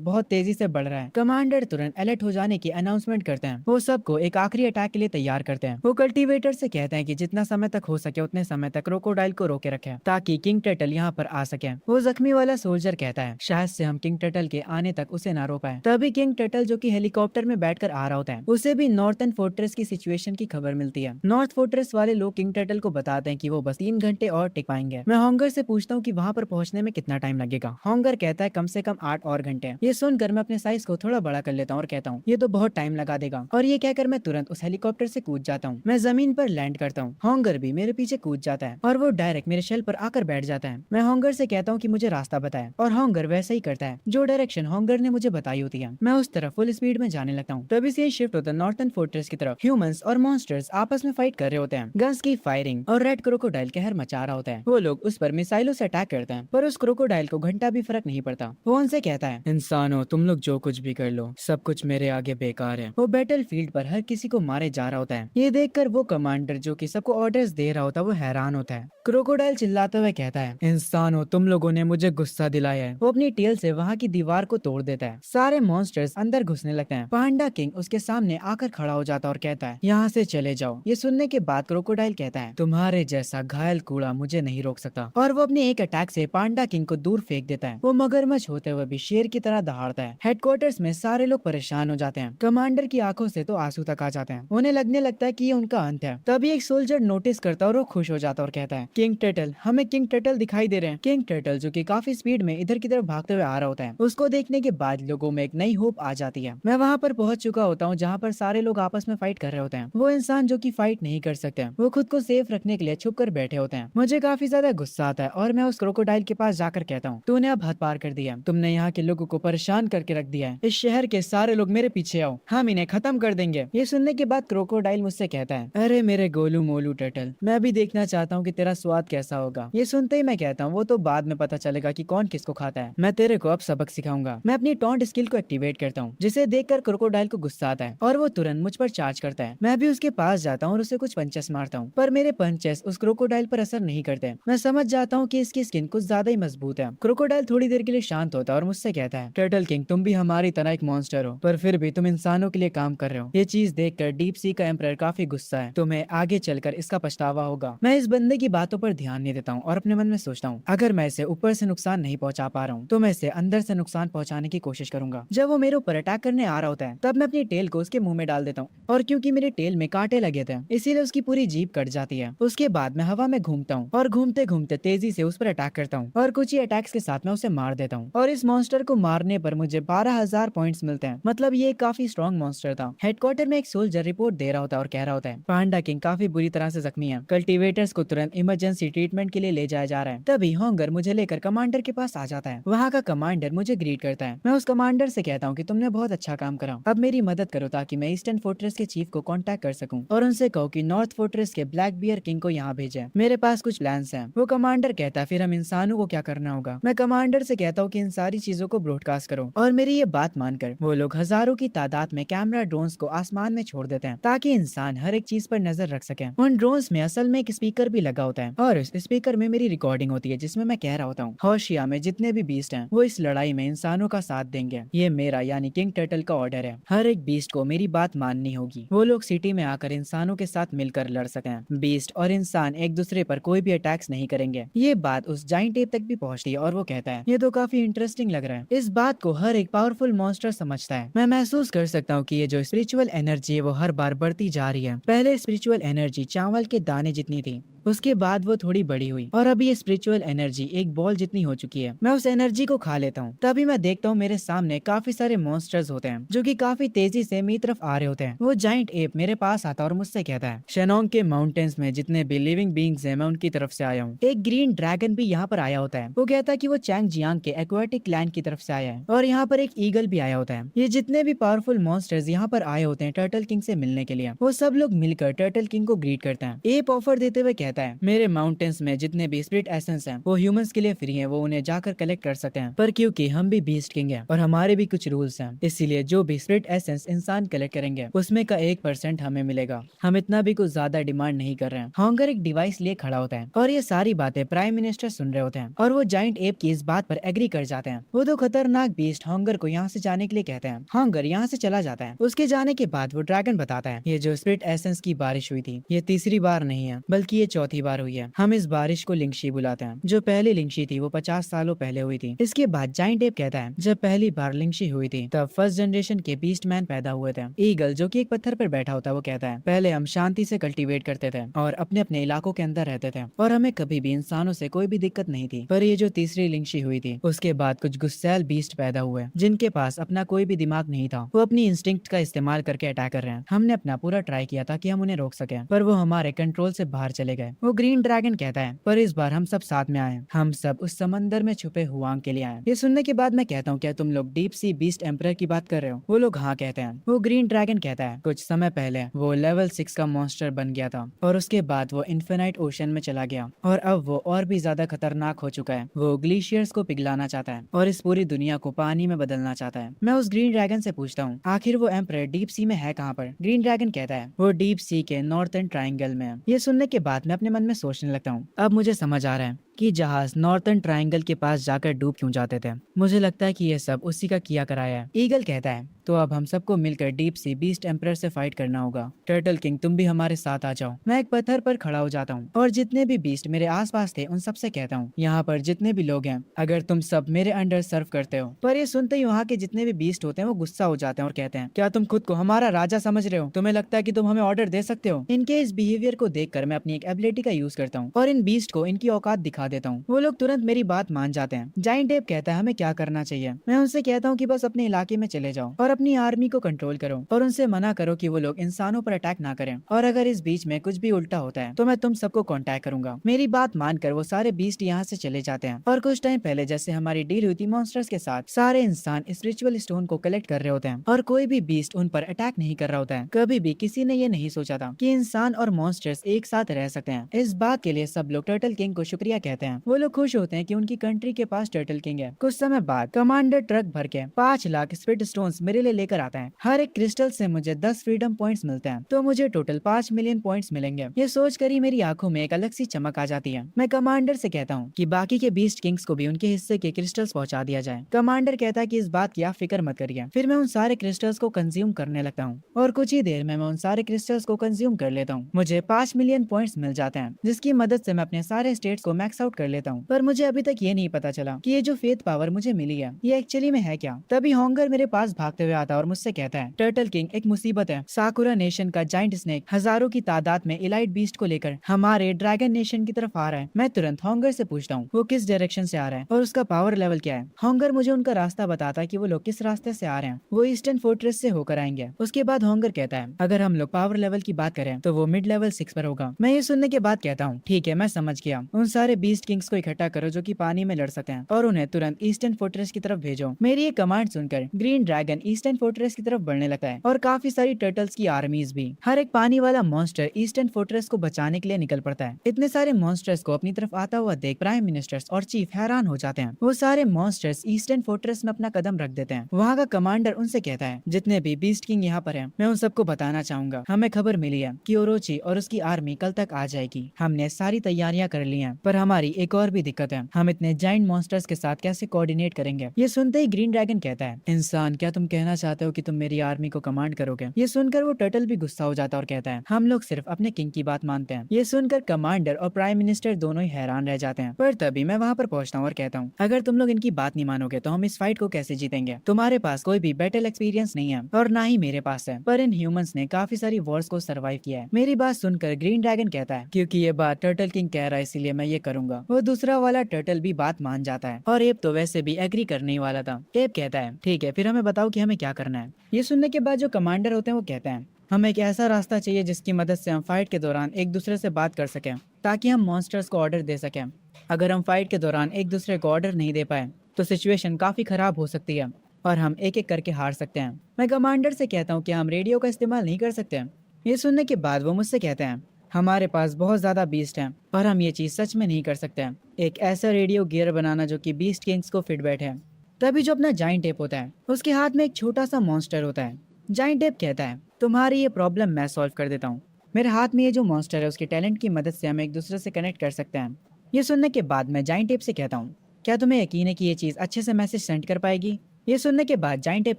बहुत तेजी से बढ़ रहा है। कमांडर तुरंत अलर्ट हो जाने की अनाउंसमेंट करते हैं, वो सबको एक आखिरी अटैक के लिए तैयार करते हैं। वो कल्टीवेटर से कहते हैं कि जितना समय तक हो सके उतने समय तक क्रोकोडाइल को रोके रखें ताकि किंग टर्टल यहाँ पर आ सके। वो जख्मी वाला सोल्जर कहता है, शायद से हम किंग टर्टल के आने तक उसे ना रोक पाए। तभी किंग टर्टल जो कि हेलीकॉप्टर में बैठकर आ रहा होता है, उसे भी नॉर्थर्न फोर्ट्रेस की सिचुएशन की खबर मिलती है। नॉर्थ फोर्ट्रेस वाले लोग किंग टर्टल को बताते हैं कि वो बस 3 घंटे और टिक पाएंगे। मैं हॉन्गर से पूछता हूँ कि वहाँ पर पहुंचने में कितना टाइम लगेगा। हॉन्गर कहता है कम से कम 8 और घंटे। ये सुनकर मैं अपने साइज को थोड़ा बड़ा कर लेता हूँ और कहता हूँ, ये तो बहुत टाइम लगा देगा। और ये कहकर मैं तुरंत उस हेलीकॉप्टर से कूद जाता हूँ। मैं जमीन पर लैंड करता हूँ। हॉन्गर भी मेरे पीछे कूद जाता है और वो डायरेक्ट मेरे शेल पर आकर बैठ जाता है। मैं हॉन्गर से कहता हूँ कि मुझे रास्ता बताए और हॉन्गर वैसे ही करता है जो डायरेक्शन हॉन्गर ने मुझे बताई होती है। मैं उस तरफ फुल स्पीड में जाने लगता हूँ। तभी से शिफ्ट होता है नॉर्थर्न फोर्ट्रेस की तरफ। ह्यूमंस और मॉन्स्टर्स आपस में फाइट कर रहे होते हैं, गन्स की फायरिंग और रेड क्रोकोडाइल कहर मचा रहा होता है। वो लोग उस पर मिसाइलों से अटैक करते हैं पर उस क्रोकोडाइल को घंटा भी फर्क नहीं पड़ता। वो उनसे कहता है, इंसानों तुम लोग जो कुछ भी कर लो सब कुछ मेरे आगे बेकार है। वो बैटल फील्ड पर हर किसी को मारे जा रहा होता है। ये देखकर वो कमांडर जो कि सबको ऑर्डर्स दे रहा होता है वो हैरान होता है। क्रोकोडाइल चिल्लाते हुए कहता है, इंसानों तुम लोगों ने मुझे गुस्सा दिलाया है। वो अपनी टेल से वहाँ की दीवार को तोड़ देता है। सारे मॉन्स्टर्स अंदर घुसने लगते हैं। पांडा किंग उसके सामने आकर खड़ा हो जाता है और कहता है, यहाँ से चले जाओ। ये सुनने के बाद क्रोकोडाइल कहता है, तुम्हारे जैसा घायल कूड़ा मुझे नहीं रोक सकता। और वो अपने एक अटैक से पांडा किंग को दूर फेंक देता है। वो मगरमच्छ होते हुए भी शेर की तरह दहाड़ता है। हेडक्वार्टर्स में सारे लोग परेशान हो जाते हैं। कमांडर की आंखों से तो आंसू तक आ जाते हैं। उन्हें लगने लगता है कि ये उनका अंत है। तभी एक सोल्जर नोटिस करता है और वो खुश हो जाता है और कहता है, किंग टर्टल, हमें किंग टर्टल दिखाई दे रहे हैं। किंग टर्टल जो कि काफी स्पीड में इधर की तरफ भागते हुए आ रहा होता है, उसको देखने के बाद लोगों में एक नई होप आ जाती है। मैं वहाँ पर पहुंच चुका होता हूँ जहाँ पर सारे लोग आपस में फाइट कर रहे होते हैं। वो इंसान जो कि फाइट नहीं कर सकते, वो खुद को सेफ रखने के लिए छुप कर बैठे होते हैं। मुझे काफी ज्यादा गुस्सा आता है और मैं उस क्रोकोडाइल के पास जाकर कहता हूँ, तूने अब हद पार कर दिया, तुमने यहाँ के लोगों को परेशान करके रख दिया है। इस शहर के सारे लोग मेरे पीछे आओ, हम इन्हें खत्म कर देंगे। ये सुनने के बाद क्रोकोडाइल मुझसे कहता है, अरे मेरे गोलू मोलू टर्टल, मैं भी देखना चाहता हूँ कि तेरा स्वाद कैसा होगा। ये सुनते ही मैं कहता हूँ, वो तो बाद में पता चलेगा कि कौन किसको खाता है। मैं तेरे को अब सबक सिखाऊंगा। मैं अपनी टॉन्ट स्किल को एक्टिवेट करता हूँ, जिसे देखकर क्रोकोडाइल को गुस्सा आता है और वो तुरंत मुझ पर चार्ज करता है। मैं भी उसके पास जाता हूँ और उसे कुछ पंचेस मारता हूँ, पर मेरे पंचेस उस क्रोकोडाइल पर असर नहीं करते। मैं समझ जाता हूँ कि इसकी स्किन कुछ ज्यादा ही मजबूत है। क्रोकोडाइल थोड़ी देर के लिए शांत होता है और मुझसे कहता है, टर्टल किंग, तुम भी हमारी तरह एक मॉन्स्टर हो, पर फिर भी तुम इंसानों के लिए काम कर रहे हो। ये चीज देखकर डीप सी का एम्परर काफी गुस्सा है। तुम्हें आगे चलकर इसका पछतावा होगा। मैं इस बंदे की बातों पर ध्यान नहीं देता हूँ और अपने मन में सोचता हूँ, अगर मैं इसे ऊपर से नुकसान नहीं पहुंचा पा रहा हूँ तो मैं इसे अंदर से नुकसान पहुंचाने की कोशिश करूंगा। जब वो मेरे ऊपर अटैक करने आ रहा होता है तब मैं अपनी टेल को उसके मुंह में डाल देता हूँ और क्योंकि मेरे टेल में कांटे लगे थे इसीलिए उसकी पूरी जीभ कट जाती है। उसके बाद मैं हवा में घूमता हूँ और घूमते घूमते तेजी से उस पर अटैक करता हूँ और कुछ ही अटैक्स के साथ मैं उसे मार देता हूँ और इस मॉन्स्टर को मारने पर मुझे 12,000 पॉइंट्स मिलते हैं। मतलब ये काफी स्ट्रॉन्ग मॉन्स्टर था। हेडक्वार्टर में एक सोल्जर रिपोर्ट दे रहा होता है और कह रहा होता है, पांडा किंग काफी बुरी तरह से जख्मी है, कल्टीवेटर्स को तुरंत इमरजेंसी ट्रीटमेंट के लिए ले जाया जा रहा है। तभी हॉन्गर मुझे लेकर कमांडर के पास आ जाता है। वहाँ का कमांडर मुझे ग्रीट करता है। मैं उस कमांडर से कहता हूँ कि तुमने बहुत अच्छा काम करा, अब मेरी मदद करो ताकि मैं ईस्टर्न फोर्ट्रेस के चीफ को कांटेक्ट कर सकूं और उनसे कहो कि नॉर्थ फोर्ट्रेस के ब्लैक बियर किंग को यहाँ भेजे, मेरे पास कुछ प्लान्स हैं। वो कमांडर कहता है फिर हम इंसानों को क्या करना होगा। मैं कमांडर से कहता हूँ कि इन सारी चीजों को ब्रॉडकास्ट करो और मेरी ये बात मानकर वो लोग हजारों की तादाद में कैमरा ड्रोन्स को आसमान में छोड़ देते हैं ताकि इंसान हर एक चीज पर नजर रख सके। उन ड्रोन्स में असल में एक स्पीकर भी लगा होता है और इस स्पीकर में मेरी रिकॉर्डिंग होती है जिसमें मैं कह रहा होता हूँ होशिया में जितने भी बीस्ट हैं वो इस लड़ाई में इंसानों का साथ देंगे। ये मेरा यानी किंग टर्टल का ऑर्डर है, हर एक बीस्ट को मेरी बात माननी होगी। वो लोग सिटी में आकर इंसानों के साथ मिलकर लड़ सकें। बीस्ट और इंसान एक दूसरे पर कोई भी अटैक्स नहीं करेंगे। ये बात उस जाइंट एप तक भी पहुंचती है और वो कहता है ये तो काफी इंटरेस्टिंग लग रहा है। इस बात को हर एक पावरफुल मॉन्स्टर समझता है। मैं महसूस कर सकता हूँ कि ये जो स्पिरिचुअल एनर्जी है वो हर बार बढ़ती जा रही है। पहले स्पिरिचुअल एनर्जी चावल के दाने जितनी थी, उसके बाद वो थोड़ी बड़ी हुई और अभी ये स्पिरिचुअल एनर्जी एक बॉल जितनी हो चुकी है। मैं उस एनर्जी को खा लेता हूँ, तभी मैं देखता हूँ मेरे सामने काफी सारे मॉन्स्टर्स होते हैं जो कि काफी तेजी से मेरी तरफ आ रहे होते हैं। वो जाइंट एप मेरे पास आता और मुझसे कहता है शेनोंग के माउंटेन्स में जितने भी लिविंग बींग्स हैं मैं उनकी तरफ से आया हूँ। एक ग्रीन ड्रैगन भी यहाँ पर आया होता है। वो कहता है कि वो चैंग जियांग के एक्वाटिक लैंड की तरफ से आया है और यहाँ पर एक ईगल भी आया होता है। ये जितने भी पावरफुल मॉन्स्टर्स यहाँ पर आए होते हैं टर्टल किंग से मिलने के लिए, वो सब लोग मिलकर टर्टल किंग को ग्रीट करते हैं। एप ऑफर देते हुए कहता है मेरे माउंटेन्स में जितने भी स्पिरिट एसेंस हैं वो ह्यूमंस के लिए फ्री हैं, वो उन्हें जाकर कलेक्ट कर सकते हैं। पर क्योंकि हम भी बीस्ट किंग हैं और हमारे भी कुछ रूल्स हैं, इसीलिए जो भी स्पिरिट एसेंस इंसान कलेक्ट करेंगे उसमें का 1% हमें मिलेगा। हम इतना भी कुछ ज्यादा डिमांड नहीं कर रहे हैं। हॉन्गर एक डिवाइस लिए खड़ा होता है और ये सारी बातें प्राइम मिनिस्टर सुन रहे होते हैं और वो जाइंट एप की इस बात पर एग्री कर जाते हैं। वो दो खतरनाक बीस्ट हॉन्गर को यहाँ से जाने के लिए कहते हैं। हॉन्गर यहाँ से चला जाता है। उसके जाने के बाद वो ड्रैगन बताता है ये जो स्पिरिट एसेंस की बारिश हुई थी ये तीसरी बार नहीं है बल्कि ये चौथी बार हुई है। हम इस बारिश को लिंगशी बुलाते हैं। जो पहली लिंगशी थी वो 50 सालों पहले हुई थी। इसके बाद जाइंट एप कहता है जब पहली बार लिंगशी हुई थी तब फर्स्ट जनरेशन के बीस्ट मैन पैदा हुए थे। ईगल जो कि एक पत्थर पर बैठा होता है वो कहता है पहले हम शांति से कल्टीवेट करते थे और अपने अपने इलाकों के अंदर रहते थे और हमें कभी भी इंसानों से कोई भी दिक्कत नहीं थी। पर ये जो तीसरी लिंगशी हुई थी उसके बाद कुछ गुस्सैल बीस्ट पैदा हुए जिनके पास अपना कोई भी दिमाग नहीं था। वो अपनी इंस्टिंक्ट का इस्तेमाल करके अटैक कर रहे हैं। हमने अपना पूरा ट्राई किया था कि हम उन्हें रोक सके पर वो हमारे कंट्रोल से बाहर चले गए। वो ग्रीन ड्रैगन कहता है पर इस बार हम सब साथ में आए, हम सब उस समंदर में छुपे हुआंग के लिए आए। ये सुनने के बाद मैं कहता हूँ क्या तुम लोग डीप सी बीस्ट एम्परर की बात कर रहे हो? वो लोग हाँ कहते हैं। वो ग्रीन ड्रैगन कहता है कुछ समय पहले वो लेवल 6 का मॉन्स्टर बन गया था और उसके बाद वो इन्फिनाइट ओशन में चला गया और अब वो और भी ज्यादा खतरनाक हो चुका है। वो ग्लेशियर्स को पिघलाना चाहता है और इस पूरी दुनिया को पानी में बदलना चाहता है। मैं उस ग्रीन ड्रैगन से पूछता हूँ आखिर वो एम्परर डीप सी में है कहाँ पर? ग्रीन ड्रैगन कहता है वो डीप सी के नॉर्थर्न ट्राइंगल में है। ये सुनने के बाद मैं अपने मन में सोचने लगता हूँ अब मुझे समझ आ रहा है कि जहाज नॉर्थर्न ट्रायंगल के पास जाकर डूब क्यों जाते थे। मुझे लगता है कि ये सब उसी का किया कराया है। ईगल कहता है तो अब हम सबको मिलकर डीप सी बीस्ट एम्परर से फाइट करना होगा। टर्टल किंग तुम भी हमारे साथ आ जाओ। मैं एक पत्थर पर खड़ा हो जाता हूँ और जितने भी बीस्ट मेरे आसपास थे उन सबसे कहता हूँ यहाँ पर जितने भी लोग हैं अगर तुम सब मेरे अंडर सर्व करते हो। पर ये सुनते ही वहाँ के जितने भी बीस्ट होते हैं वो गुस्सा हो जाते हैं और कहते हैं क्या तुम खुद को हमारा राजा समझ रहे हो? तुम्हें लगता है कि तुम हमें ऑर्डर दे सकते हो? इनके इस बिहेवियर को देखकर मैं अपनी एक एबिलिटी का यूज करता हूँ और इन बीस्ट को इनकी औकात दिखा देता हूँ। वो लोग तुरंत मेरी बात मान जाते हैं। जाइंट एप कहता है हमें क्या करना चाहिए। मैं उनसे कहता हूँ कि बस अपने इलाके में चले जाओ और अपनी आर्मी को कंट्रोल करो और उनसे मना करो कि वो लोग इंसानों पर अटैक ना करें और अगर इस बीच में कुछ भी उल्टा होता है तो मैं तुम सबको कांटेक्ट करूंगा। मेरी बात मानकर वो सारे बीस्ट यहाँ से चले जाते हैं और कुछ टाइम पहले जैसे हमारी डील हुई थी मॉन्स्टर्स के साथ, सारे इंसान स्पिरिचुअल स्टोन को कलेक्ट कर रहे होते हैं और कोई भी बीस्ट उन पर अटैक नहीं कर रहा होता है। कभी भी किसी ने ये नहीं सोचा था कि इंसान और मॉन्स्टर्स एक साथ रह सकते हैं। इस बात के लिए सब लोग टर्टल किंग को शुक्रिया कहते हैं। वो लोग खुश होते हैं कि उनकी कंट्री के पास टर्टल किंग है। कुछ समय बाद कमांडर ट्रक भर के 5 लाख स्पिरिट स्टोन्स मेरे लिए लेकर आता है। हर एक क्रिस्टल से मुझे 10 फ्रीडम पॉइंट्स मिलते हैं तो मुझे टोटल 5 मिलियन पॉइंट्स मिलेंगे। ये सोचकर ही मेरी आंखों में एक अलग सी चमक आ जाती है। मैं कमांडर से कहता हूँ कि बाकी के बीस्ट किंग्स को भी उनके हिस्से के क्रिस्टल्स पहुंचा दिया जाए। कमांडर कहता है कि इस बात की आप फिक्र मत करिए। फिर मैं उन सारे क्रिस्टल्स को कंज्यूम करने लगता हूँ और कुछ ही देर में मैं उन सारे क्रिस्टल्स को कंज्यूम कर लेता हूँ। मुझे 5 मिलियन पॉइंट्स मिल जाते हैं जिसकी मदद से मैं अपने सारे स्टेट्स को मैक्स आउट कर लेता हूँ। पर मुझे अभी तक ये नहीं पता चला कि ये जो फेथ पावर मुझे मिली है ये एक्चुअली में है क्या। तभी हॉन्गर मेरे पास भागते हुए आता है और मुझसे कहता है टर्टल किंग एक मुसीबत है। साकुरा नेशन का जाइंट स्नेक हजारों की तादाद में इलाइट बीस्ट को लेकर हमारे ड्रैगन नेशन की तरफ आ रहा है। मैं तुरंत हॉन्गर से पूछता हूँ वो किस डायरेक्शन से आ रहा है और उसका पावर लेवल क्या है। हॉन्गर मुझे उनका रास्ता बताता है कि वो लोग किस रास्ते से आ रहे हैं। वो ईस्टर्न फोर्ट्रेस से होकर आएंगे। उसके बाद हॉन्गर कहता है अगर हम लोग पावर लेवल की बात करें तो वो मिड लेवल 6 पर होगा। मैं ये सुनने के बाद कहता हूँ ठीक है मैं समझ गया। उन सारे बीस्ट किंग्स को इकट्ठा करो जो कि पानी में लड़ सकते हैं और उन्हें तुरंत ईस्टर्न फोर्ट्रेस की तरफ भेजो। मेरी ये कमांड सुनकर ग्रीन ड्रैगन ईस्टर्न फोर्ट्रेस की तरफ बढ़ने लगता है और काफी सारी टर्टल्स की आर्मीज भी। हर एक पानी वाला मॉन्स्टर ईस्टर्न फोर्ट्रेस को बचाने के लिए निकल पड़ता है। इतने सारे मॉन्स्टर्स को अपनी तरफ आता हुआ देख प्राइम मिनिस्टर्स और चीफ हैरान हो जाते हैं। वो सारे मॉन्स्टर्स ईस्टर्न फोर्ट्रेस में अपना कदम रख देते हैं। वहाँ का कमांडर उनसे कहता है, जितने भी बीस्ट किंग यहाँ पर हैं, मैं उन सबको बताना चाहूंगा। हमें खबर मिली है कि ओरोची और उसकी आर्मी कल तक आ जाएगी। हमने सारी तैयारियां कर ली हैं, पर हमारी एक और भी दिक्कत है। हम इतने जाइंट मॉन्स्टर्स के साथ कैसे कोऑर्डिनेट करेंगे? ये सुनते ही ग्रीन ड्रैगन कहता है, इंसान क्या तुम कहना चाहते हो कि तुम मेरी आर्मी को कमांड करोगे? ये सुनकर वो टर्टल भी गुस्सा हो जाता है और कहता है, हम लोग सिर्फ अपने किंग की बात मानते हैं। ये सुनकर कमांडर और प्राइम मिनिस्टर दोनों ही हैरान रह जाते हैं। पर तभी मैं वहाँ पर पहुँचता हूँ और कहता हूँ, अगर तुम लोग इनकी बात नहीं मानोगे तो हम इस फाइट को कैसे जीतेंगे? तुम्हारे पास कोई भी बैटल एक्सपीरियंस नहीं है और ना ही मेरे पास है, पर इन ह्यूमंस ने काफी सारी वॉर्स को सर्वाइव किया है। मेरी बात सुनकर ग्रीन ड्रैगन कहता है, क्योंकि ये बात टर्टल किंग कह रहा है इसीलिए मैं ये करूंगा। वो दूसरा वाला टर्टल भी बात मान जाता है और एब तो वैसे भी एग्री करने ही वाला था। एब कहता है, ठीक है फिर हमें बताओ कि हमें क्या करना है। ये सुनने के बाद जो कमांडर होते हैं वो कहते हैं, हमें एक ऐसा रास्ता चाहिए जिसकी मदद से हम फाइट के दौरान एक दूसरे से बात कर सकें ताकि हम मॉन्स्टर्स को ऑर्डर दे सकें। अगर हम फाइट के दौरान एक दूसरे को ऑर्डर नहीं दे पाए तो सिचुएशन काफी खराब हो सकती है और हम एक एक करके हार सकते हैं। मैं कमांडर से कहता हूँ कि हम रेडियो का इस्तेमाल नहीं कर सकते। ये सुनने के बाद वो मुझसे कहते हैं, हमारे पास बहुत ज्यादा बीस्ट हैं पर हम ये चीज सच में नहीं कर सकते। एक ऐसा रेडियो गियर बनाना जो कि बीस्ट किंग्स को फिट बैठे। तभी जो अपना जाइंट टेप होता है उसके हाथ में एक छोटा सा मॉन्स्टर होता है। जाइंट टेप कहता है, तुम्हारी ये प्रॉब्लम मैं सॉल्व कर देता हूँ। मेरे हाथ में ये जो मॉन्स्टर है उसके टैलेंट की मदद से हम एक दूसरे से कनेक्ट कर सकते हैं। ये सुनने के बाद मैं जाइंट टेप से कहता हूँ, क्या तुम्हें यकीन है कि ये चीज अच्छे से मैसेज सेंड कर पाएगी? ये सुनने के बाद जाइंट टेप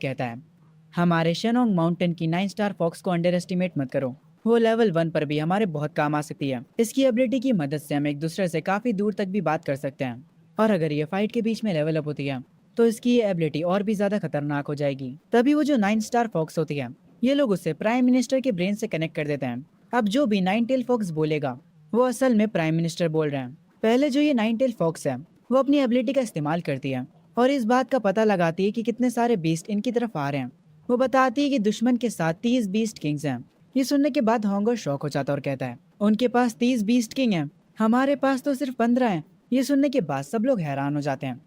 कहता है, हमारे शेनोंग माउंटेन की 9 स्टार फॉक्स को अंडर एस्टिमेट मत करो। वो लेवल 1 पर भी हमारे बहुत काम आ सकती है। इसकी एबिलिटी की मदद से हम एक दूसरे से काफी दूर तक भी बात कर सकते हैं और अगर ये फाइट के बीच में लेवल अप होती है तो इसकी ये एबिलिटी और भी ज्यादा खतरनाक हो जाएगी। तभी वो जो 9 स्टार फॉक्स होती है ये लोग उससे प्राइम मिनिस्टर के ब्रेन से कनेक्ट कर देते हैं। अब जो भी 9 टेल फॉक्स बोलेगा वो असल में प्राइम मिनिस्टर बोल रहे हैं। पहले जो ये 9 टेल फॉक्स है वो अपनी एबिलिटी का इस्तेमाल करती है और इस बात का पता लगाती है कि कितने सारे बीस्ट इनकी तरफ आ रहे हैं। वो बताती है कि दुश्मन के साथ 30 बीस्ट किंग्स हैं। ये सुनने के बाद होंगर शॉक हो जाता है और कहता है, उनके पास 30 बीस्ट किंग हैं, हमारे पास तो सिर्फ 15 हैं। ये सुनने के बाद सब लोग हैरान हो जाते हैं।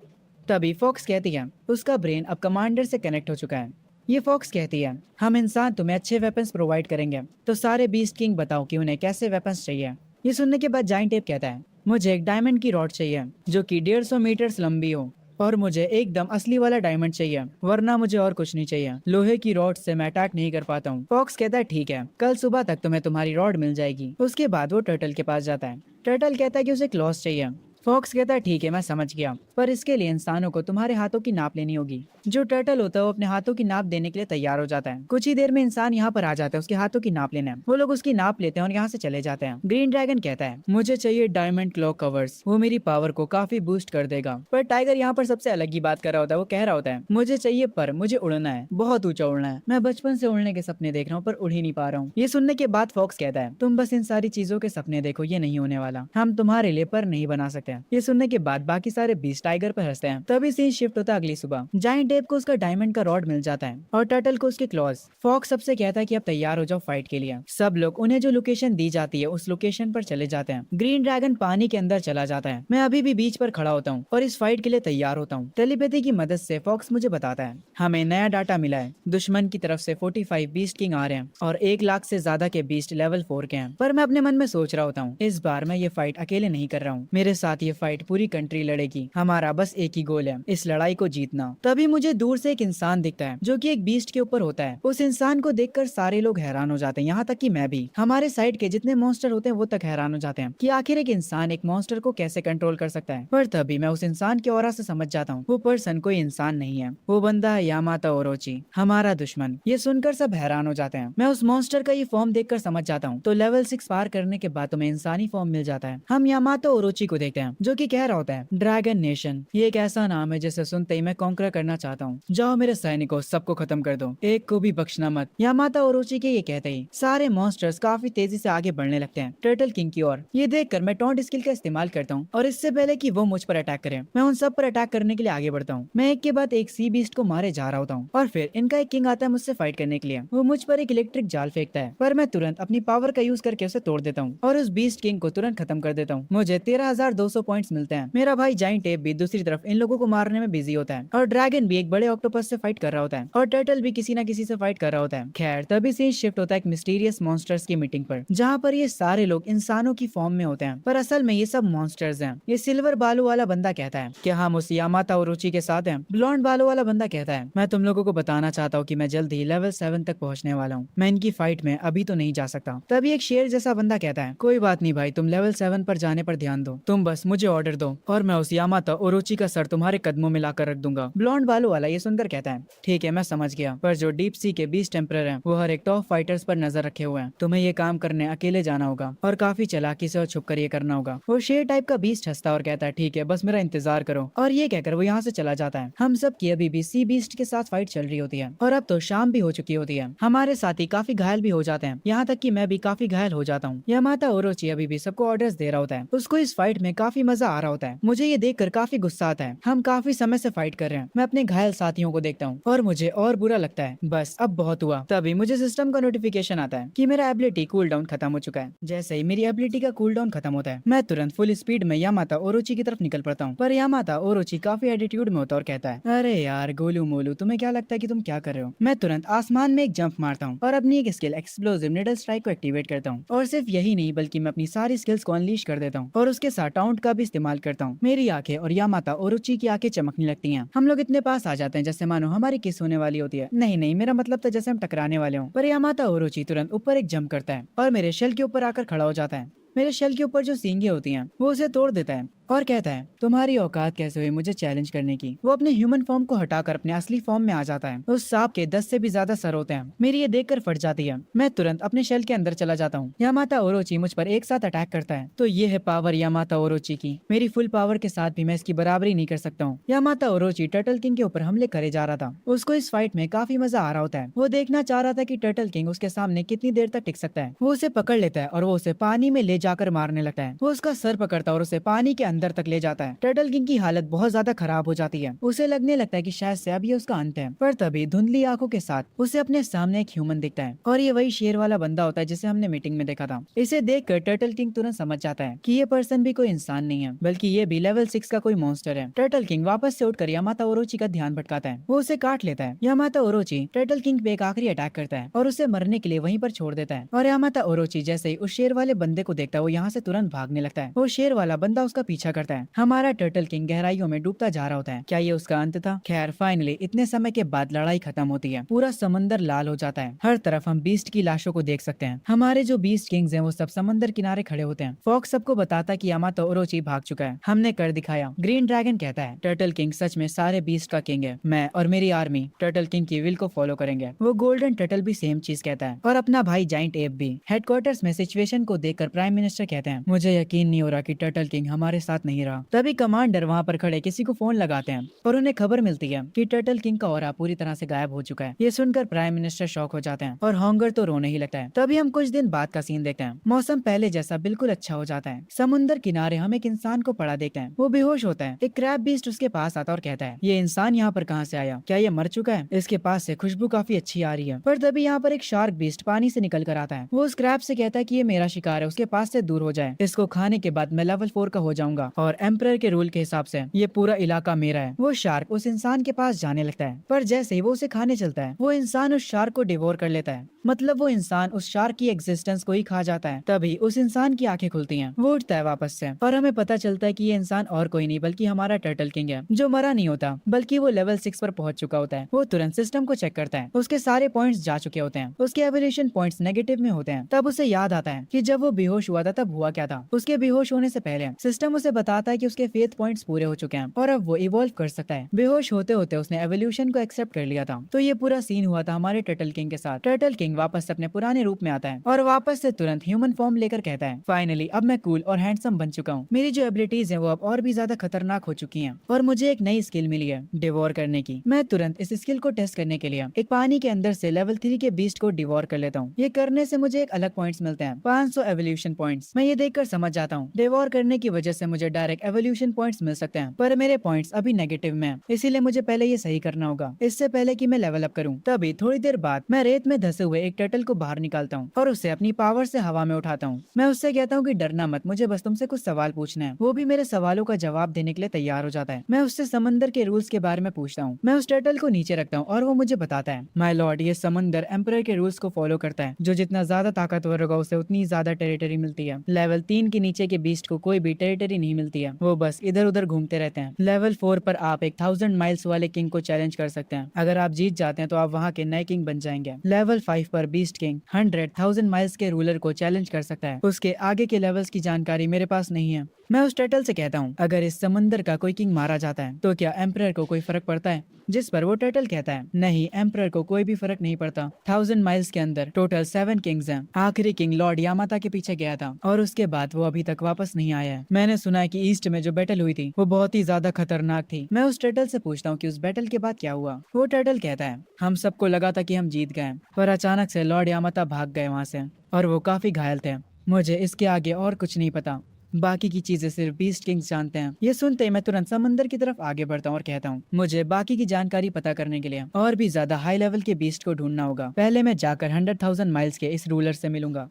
तभी फॉक्स कहती है, उसका ब्रेन अब कमांडर से कनेक्ट हो चुका है। ये फॉक्स कहती है, हम इंसान तुम्हें अच्छे वेपन्स प्रोवाइड करेंगे, तो सारे बीस्ट किंग बताओ कि उन्हें कैसे वेपन्स चाहिए। ये सुनने के बाद जाइंट टेप कहता है, मुझे एक डायमंड की रॉड चाहिए जो कि 150 मीटर्स लंबी हो और मुझे एकदम असली वाला डायमंड चाहिए, वरना मुझे और कुछ नहीं चाहिए। लोहे की रॉड से मैं अटैक नहीं कर पाता हूँ। फॉक्स कहता है, ठीक है कल सुबह तक तुम्हें तुम्हारी रॉड मिल जाएगी। उसके बाद वो टर्टल के पास जाता है। टर्टल कहता है कि उसे क्लॉस चाहिए। फॉक्स कहता है, ठीक है मैं समझ गया, पर इसके लिए इंसानों को तुम्हारे हाथों की नाप लेनी होगी। जो टर्टल होता है वो अपने हाथों की नाप देने के लिए तैयार हो जाता है। कुछ ही देर में इंसान यहाँ पर आ जाता है उसके हाथों की नाप लेने। वो लोग उसकी नाप लेते हैं और यहाँ से चले जाते हैं। ग्रीन ड्रैगन कहता है, मुझे चाहिए डायमंड क्लॉ कवर्स, वो मेरी पावर को काफी बूस्ट कर देगा। पर टाइगर यहाँ पर सबसे अलग ही बात कर रहा होता है। वो कह रहा होता है, मुझे चाहिए पर मुझे उड़ना है, बहुत ऊंचा उड़ना है। मैं बचपन से उड़ने के सपने देख रहा हूँ पर उड़ ही नहीं पा रहा हूँ। ये सुनने के बाद फॉक्स कहता है, तुम बस इन सारी चीजों के सपने देखो, ये नहीं होने वाला, हम तुम्हारे लिए पर नहीं बना सकते। ये सुनने के बाद बाकी सारे बीस्ट टाइगर पर हंसते हैं। तभी सीन शिफ्ट होता है अगली सुबह। जाइंट एप को उसका डायमंड का रॉड मिल जाता है और टर्टल को उसके क्लॉज। फॉक्स सबसे कहता है कि अब तैयार हो जाओ फाइट के लिए। सब लोग उन्हें जो लोकेशन दी जाती है उस लोकेशन पर चले जाते हैं। ग्रीन ड्रैगन पानी के अंदर चला जाता है। मैं अभी भी बीच पर खड़ा होता हूँ और इस फाइट के लिए तैयार होता हूँ। टेलीपैथी की मदद से फॉक्स मुझे बताता है, हमें नया डाटा मिला है, दुश्मन की तरफ से 45 बीस्ट किंग आ रहे हैं और 1 लाख से ज्यादा के बीस्ट लेवल 4 के हैं। पर मैं अपने मन में सोच रहा होता हूँ, इस बार मैं ये फाइट अकेले नहीं कर रहा हूँ, मेरे साथ ये फाइट पूरी कंट्री लड़ेगी। हमारा बस एक ही गोल है, इस लड़ाई को जीतना। तभी मुझे दूर से एक इंसान दिखता है जो कि एक बीस्ट के ऊपर होता है। उस इंसान को देखकर सारे लोग हैरान हो जाते हैं, यहाँ तक कि मैं भी। हमारे साइड के जितने मॉन्स्टर होते हैं वो तक हैरान हो जाते हैं कि आखिर एक इंसान एक मॉन्स्टर को कैसे कंट्रोल कर सकता है। पर तभी मैं उस इंसान के ऑरा से समझ जाता हूँ वो पर्सन कोई इंसान नहीं है, वो बंदा है यामातो ओरोची, हमारा दुश्मन। ये सुनकर सब हैरान हो जाते हैं। मैं उस मॉन्स्टर का ये फॉर्म देखकर समझ जाता हूँ। तो लेवल 6 पार करने के बाद तुम्हें इंसानी फॉर्म मिल जाता है। हम यामातो ओरोची को देखते हैं जो कि कह रहा होता है, ड्रैगन नेशन, ये एक ऐसा नाम है जिसे सुनते ही मैं कॉन्कर करना चाहता हूँ। जाओ मेरे सैनिकों, सबको खत्म कर दो, एक को भी बख्शना मत। यामातो ओरोची के ये कहते ही सारे मॉन्स्टर्स काफी तेजी से आगे बढ़ने लगते हैं टर्टल किंग की ओर। ये देखकर मैं टॉन्ट स्किल का इस्तेमाल करता हूँ और इससे पहले कि वो मुझ पर अटैक करे मैं उन सब पर अटैक करने के लिए आगे बढ़ता हूँ। मैं एक के बाद एक सी बीस्ट को मारे जा रहा होता हूँ और फिर इनका एक किंग आता है मुझसे फाइट करने के लिए। वो मुझ पर एक इलेक्ट्रिक जाल फेंकता है पर मैं तुरंत अपनी पावर का यूज करके उसे तोड़ देता हूँ और उस बीस्ट किंग को तुरंत खत्म कर देता हूँ। मुझे 13,200 पॉइंट्स मिलते हैं। मेरा भाई जाइंट एप भी दूसरी तरफ इन लोगों को मारने में बिजी होता है और ड्रैगन भी एक बड़े ऑक्टोपस से फाइट कर रहा होता है और टर्टल भी किसी ना किसी से फाइट कर रहा होता है। खैर तभी सीन शिफ्ट होता है एक मिस्टीरियस मॉन्स्टर्स की मीटिंग पर, जहाँ पर ये सारे लोग इंसानों की फॉर्म में होते हैं, पर असल में ये सब मॉन्स्टर्स हैं। ये सिल्वर बालों वाला बंदा कहता है कि हम उस यामाता ओरोची के साथ हैं। ब्लॉन्ड बालों वाला बंदा कहता है मैं तुम लोगों को बताना चाहता हूँ कि मैं जल्द ही लेवल 7 तक पहुंचने वाला हूँ, मैं इनकी फाइट में अभी तो नहीं जा सकता। तभी एक शेर जैसा बंदा कहता है कोई बात नहीं भाई, तुम लेवल 7 पर जाने पर ध्यान दो, तुम बस मुझे ऑर्डर दो और मैं उस यामाता ओरोची का सर तुम्हारे कदमों में लाकर रख दूंगा। ब्लॉन्ड बालों वाला ये सुनकर कहता है ठीक है मैं समझ गया, पर जो डीप सी के बीस्ट टेम्परर हैं वो हर एक टॉप फाइटर्स पर नजर रखे हुए हैं, तुम्हें ये काम करने अकेले जाना होगा और काफी चालाकी से और छुप कर ये करना होगा। वो शेर टाइप का बीस्ट हंसता और कहता है ठीक है बस मेरा इंतजार करो, और ये कहकर वो यहाँ से चला जाता है। हम सब की अभी भी सी बीस्ट के साथ फाइट चल रही होती है और अब तो शाम भी हो चुकी होती है। हमारे साथी काफी घायल भी हो जाते हैं, यहाँ तक कि मैं भी काफी घायल हो जाता हूँ। यामाता ओरोची अभी भी सबको ऑर्डर्स दे रहा होता है, उसको इस फाइट में काफी मजा आ रहा होता है। मुझे ये देखकर काफी गुस्सा आता है, हम काफी समय से फाइट कर रहे हैं। मैं अपने घायल साथियों को देखता हूँ और मुझे और बुरा लगता है, बस अब बहुत हुआ। तभी मुझे सिस्टम का नोटिफिकेशन आता है कि मेरा एबिलिटी कूल डाउन खत्म हो चुका है। जैसे ही मेरी एबिलिटी का कूल डाउन खत्म होता है मैं तुरंत फुल स्पीड में यामाता ओरोची की तरफ निकल पड़ता हूँ, पर यामाता ओरोची काफी एटीट्यूड में होता और कहता है अरे यार गोलू मोलू तुम्हें क्या लगता है कि तुम क्या कर रहे हो। मैं तुरंत आसमान में एक जंप मारता हूँ और अपनी एक स्किल एक्सप्लोसिव निडल स्ट्राइक को एक्टिवेट करता हूँ, और सिर्फ यही नहीं बल्कि मैं अपनी सारी स्किल्स को अनलीश कर देता हूँ और उसके साथ टाउंट का भी इस्तेमाल करता हूँ। मेरी आंखें और यामाता ओरोची की आंखें चमकने लगती हैं। हम लोग इतने पास आ जाते हैं जैसे मानो हमारी किस होने वाली होती है। नहीं नहीं मेरा मतलब था जैसे हम टकराने वाले हों, पर यामाता ओरोची तुरंत ऊपर एक जंप करता है और मेरे शेल के ऊपर आकर खड़ा हो जाता है। मेरे शेल के ऊपर जो सींगे होती हैं वो उसे तोड़ देता है और कहता है तुम्हारी औकात कैसे हुई मुझे चैलेंज करने की। वो अपने ह्यूमन फॉर्म को हटाकर अपने असली फॉर्म में आ जाता है। उस सांप के 10 से भी ज्यादा सर होते हैं। मेरी ये देखकर फट जाती है। मैं तुरंत अपने शेल के अंदर चला जाता हूँ। यामाता ओरोची मुझ पर एक साथ अटैक करता है, तो ये है पावर यामाता ओरोची की। मेरी फुल पावर के साथ भी मैं इसकी बराबरी नहीं कर सकता हूँ। यामाता ओरोची टर्टल किंग के ऊपर हमले करे जा रहा था। उसको इस फाइट में काफी मजा आ रहा होता है। वो देखना चाह रहा था कि टर्टल किंग उसके सामने कितनी देर तक टिक सकता है। वो उसे पकड़ लेता है और वो उसे पानी में ले जाकर मारने लगता है। वो उसका सर पकड़ता है और उसे पानी के अंदर तक ले जाता है। टर्टल किंग की हालत बहुत ज्यादा खराब हो जाती है। उसे लगने लगता है कि शायद से अब ये उसका अंत है, पर तभी धुंधली आंखों के साथ उसे अपने सामने एक ह्यूमन दिखता है और ये वही शेर वाला बंदा होता है जिसे हमने मीटिंग में देखा था। इसे देखकर टर्टल किंग तुरंत समझ जाता है कि ये पर्सन भी कोई इंसान नहीं है बल्कि ये भी लेवल 6 का कोई मॉन्स्टर है। टर्टल किंग वापस से उठकर यामाता ओरोची का ध्यान भटकाता है। वो उसे काट लेता है। यामाता ओरोची टर्टल किंग पे एक आखिरी अटैक करता है और उसे मरने के लिए वहीं पर छोड़ देता है। और यामाता ओरोची जैसे ही उस शेर वाले बंदे को देखता है वो यहाँ से तुरंत भागने लगता है। वो शेर वाला बंदा उसका पीछा करता है। हमारा टर्टल किंग गहराइयों में डूबता जा रहा होता है। क्या ये उसका अंत था? खैर फाइनली इतने समय के बाद लड़ाई खत्म होती है। पूरा समंदर लाल हो जाता है। हर तरफ हम बीस्ट की लाशों को देख सकते हैं। हमारे जो बीस्ट किंग्स हैं वो सब समंदर किनारे खड़े होते हैं। फॉक्स सबको बताता कि यामाता ओरोची भाग चुका है। हमने कर दिखाया। ग्रीन ड्रैगन कहता है टर्टल किंग सच में सारे बीस्ट का किंग है। मैं और मेरी आर्मी टर्टल किंग की विल को फॉलो करेंगे। वो गोल्डन टर्टल भी सेम चीज कहता है और अपना भाई जाइंट एप भी। हेडक्वार्टर्स में सिचुएशन को देखकर प्राइम मिनिस्टर कहते हैं मुझे यकीन नहीं हो रहा कि टर्टल किंग हमारे साथ नहीं रहा। तभी कमांडर वहाँ पर खड़े किसी को फोन लगाते हैं और उन्हें खबर मिलती है कि टर्टल किंग का ऑरा पूरी तरह से गायब हो चुका है। ये सुनकर प्राइम मिनिस्टर शॉक हो जाते हैं और हॉन्गर तो रोने ही लगता है। तभी हम कुछ दिन बाद का सीन देखते हैं। मौसम पहले जैसा बिल्कुल अच्छा हो जाता है। समुद्र किनारे हम एक इंसान को पड़ा देखते हैं। वो बेहोश होता है। एक क्रैब बीस्ट उसके पास आता और कहता है ये इंसान यहाँ पर कहाँ से आया? क्या ये मर चुका है? इसके पास से खुशबू काफी अच्छी आ रही है। पर तभी यहाँ पर एक शार्क बीस्ट पानी से निकल कर आता है। वो उस क्रैब से कहता है कि ये मेरा शिकार है, उसके पास से दूर हो जाए। इसको खाने के बाद मैं लेवल 4 का हो जाऊंगा और एम्परर के रूल के हिसाब से ये पूरा इलाका मेरा है। वो शार्क उस इंसान के पास जाने लगता है, पर जैसे ही वो उसे खाने चलता है वो इंसान उस शार्क को डिवोर कर लेता है। मतलब वो इंसान उस शार्क की एग्जिस्टेंस को ही खा जाता है। तभी उस इंसान की आंखें खुलती हैं। वो उठता है वापस से और हमें पता चलता है कि ये इंसान और कोई नहीं बल्कि हमारा टर्टल किंग है, जो मरा नहीं होता बल्कि वो लेवल 6 पर पहुंच चुका होता है। वो तुरंत सिस्टम को चेक करता है। उसके सारे पॉइंट्स जा चुके होते हैं। उसके एवोल्यूशन पॉइंट्स नेगेटिव में होते हैं। तब उसे याद आता है कि जब वो बेहोश हुआ था तब हुआ क्या था। उसके बेहोश होने से पहले सिस्टम उसे बताता है कि उसके फेथ पॉइंट्स पूरे हो चुके हैं और अब वो इवॉल्व कर सकता है। बेहोश होते होते उसने एवोल्यूशन को एक्सेप्ट कर लिया था। तो ये पूरा सीन हुआ था हमारे टर्टल किंग के साथ। टर्टल किंग वापस से अपने पुराने रूप में आता है और वापस से तुरंत ह्यूमन फॉर्म लेकर कहता है फाइनली अब मैं कूल और हैंडसम बन चुका हूँ। मेरी जो एबिलिटीज हैं वो अब और भी ज्यादा खतरनाक हो चुकी हैं और मुझे एक नई स्किल मिली है डिवोर करने की। मैं तुरंत इस स्किल को टेस्ट करने के लिए एक पानी के अंदर से लेवल 3 के बीस्ट को डिवोर कर लेता हूँ। ये करने से मुझे एक अलग पॉइंट्स मिलते हैं, 500 एवोल्यूशन पॉइंट्स। मैं ये देखकर समझ जाता हूँ डिवोर करने की वजह से मुझे मुझे डायरेक्ट एवोल्यूशन पॉइंट्स मिल सकते हैं, पर मेरे पॉइंट्स अभी नेगेटिव में हैं, इसीलिए मुझे पहले ये सही करना होगा इससे पहले कि मैं लेवल अप करूं। तभी थोड़ी देर बाद मैं रेत में धसे हुए एक टर्टल को बाहर निकालता हूँ और उसे अपनी पावर से हवा में उठाता हूँ। मैं उससे कहता हूँ कि डरना मत, मुझे बस तुमसे कुछ सवाल पूछना है। वो भी मेरे सवालों का जवाब देने के लिए तैयार हो जाता है। मैं उससे समंदर के रूल्स के बारे में पूछता हूँ। मैं उस टर्टल को नीचे रखता हूँ और वो मुझे बताता है, माय लॉर्ड, ये समंदर एम्परर के रूल्स को फॉलो करता है। जो जितना ज्यादा ताकतवर होगा उसे उतनी ज्यादा टेरिटरी मिलती है। लेवल 3 के नीचे के बीस्ट को कोई भी टेरिटरी नहीं मिलती है, वो बस इधर उधर घूमते रहते हैं। लेवल 4 पर आप एक 1000 माइल्स वाले किंग को चैलेंज कर सकते हैं। अगर आप जीत जाते हैं तो आप वहाँ के नए किंग बन जाएंगे। लेवल 5 पर बीस्ट किंग 100,000 माइल्स के रूलर को चैलेंज कर सकता है। उसके आगे के लेवल्स की जानकारी मेरे पास नहीं है। मैं उस टर्टल से कहता हूँ, अगर इस समंदर का कोई किंग मारा जाता है तो क्या एम्परर को कोई फर्क पड़ता है? जिस पर वो टर्टल कहता है, नहीं, एम्परर को कोई भी फर्क नहीं पड़ता। 1000 माइल्स के अंदर टोटल 7 किंग्स हैं। आखिरी किंग लॉर्ड यामाता के पीछे गया था और उसके बाद वो अभी तक वापस नहीं आया है। मैंने सुना है कि ईस्ट में जो बैटल हुई थी वो बहुत ही ज्यादा खतरनाक थी। मैं उस टर्टल से पूछता हूँ कि उस बैटल के बाद क्या हुआ। वो टर्टल कहता है, हम सबको लगा था कि हम जीत गए, पर अचानक से लॉर्ड यामाता भाग गए वहां से और वो काफी घायल थे। मुझे इसके आगे और कुछ नहीं पता, बाकी की चीजें सिर्फ बीस्ट किंग्स जानते हैं। ये सुनते ही मैं तुरंत समंदर की तरफ आगे बढ़ता हूँ और कहता हूँ, मुझे बाकी की जानकारी पता करने के लिए और भी ज्यादा हाई लेवल के बीस्ट को ढूंढना होगा। पहले मैं जाकर 100,000 माइल्स के इस रूलर से मिलूंगा।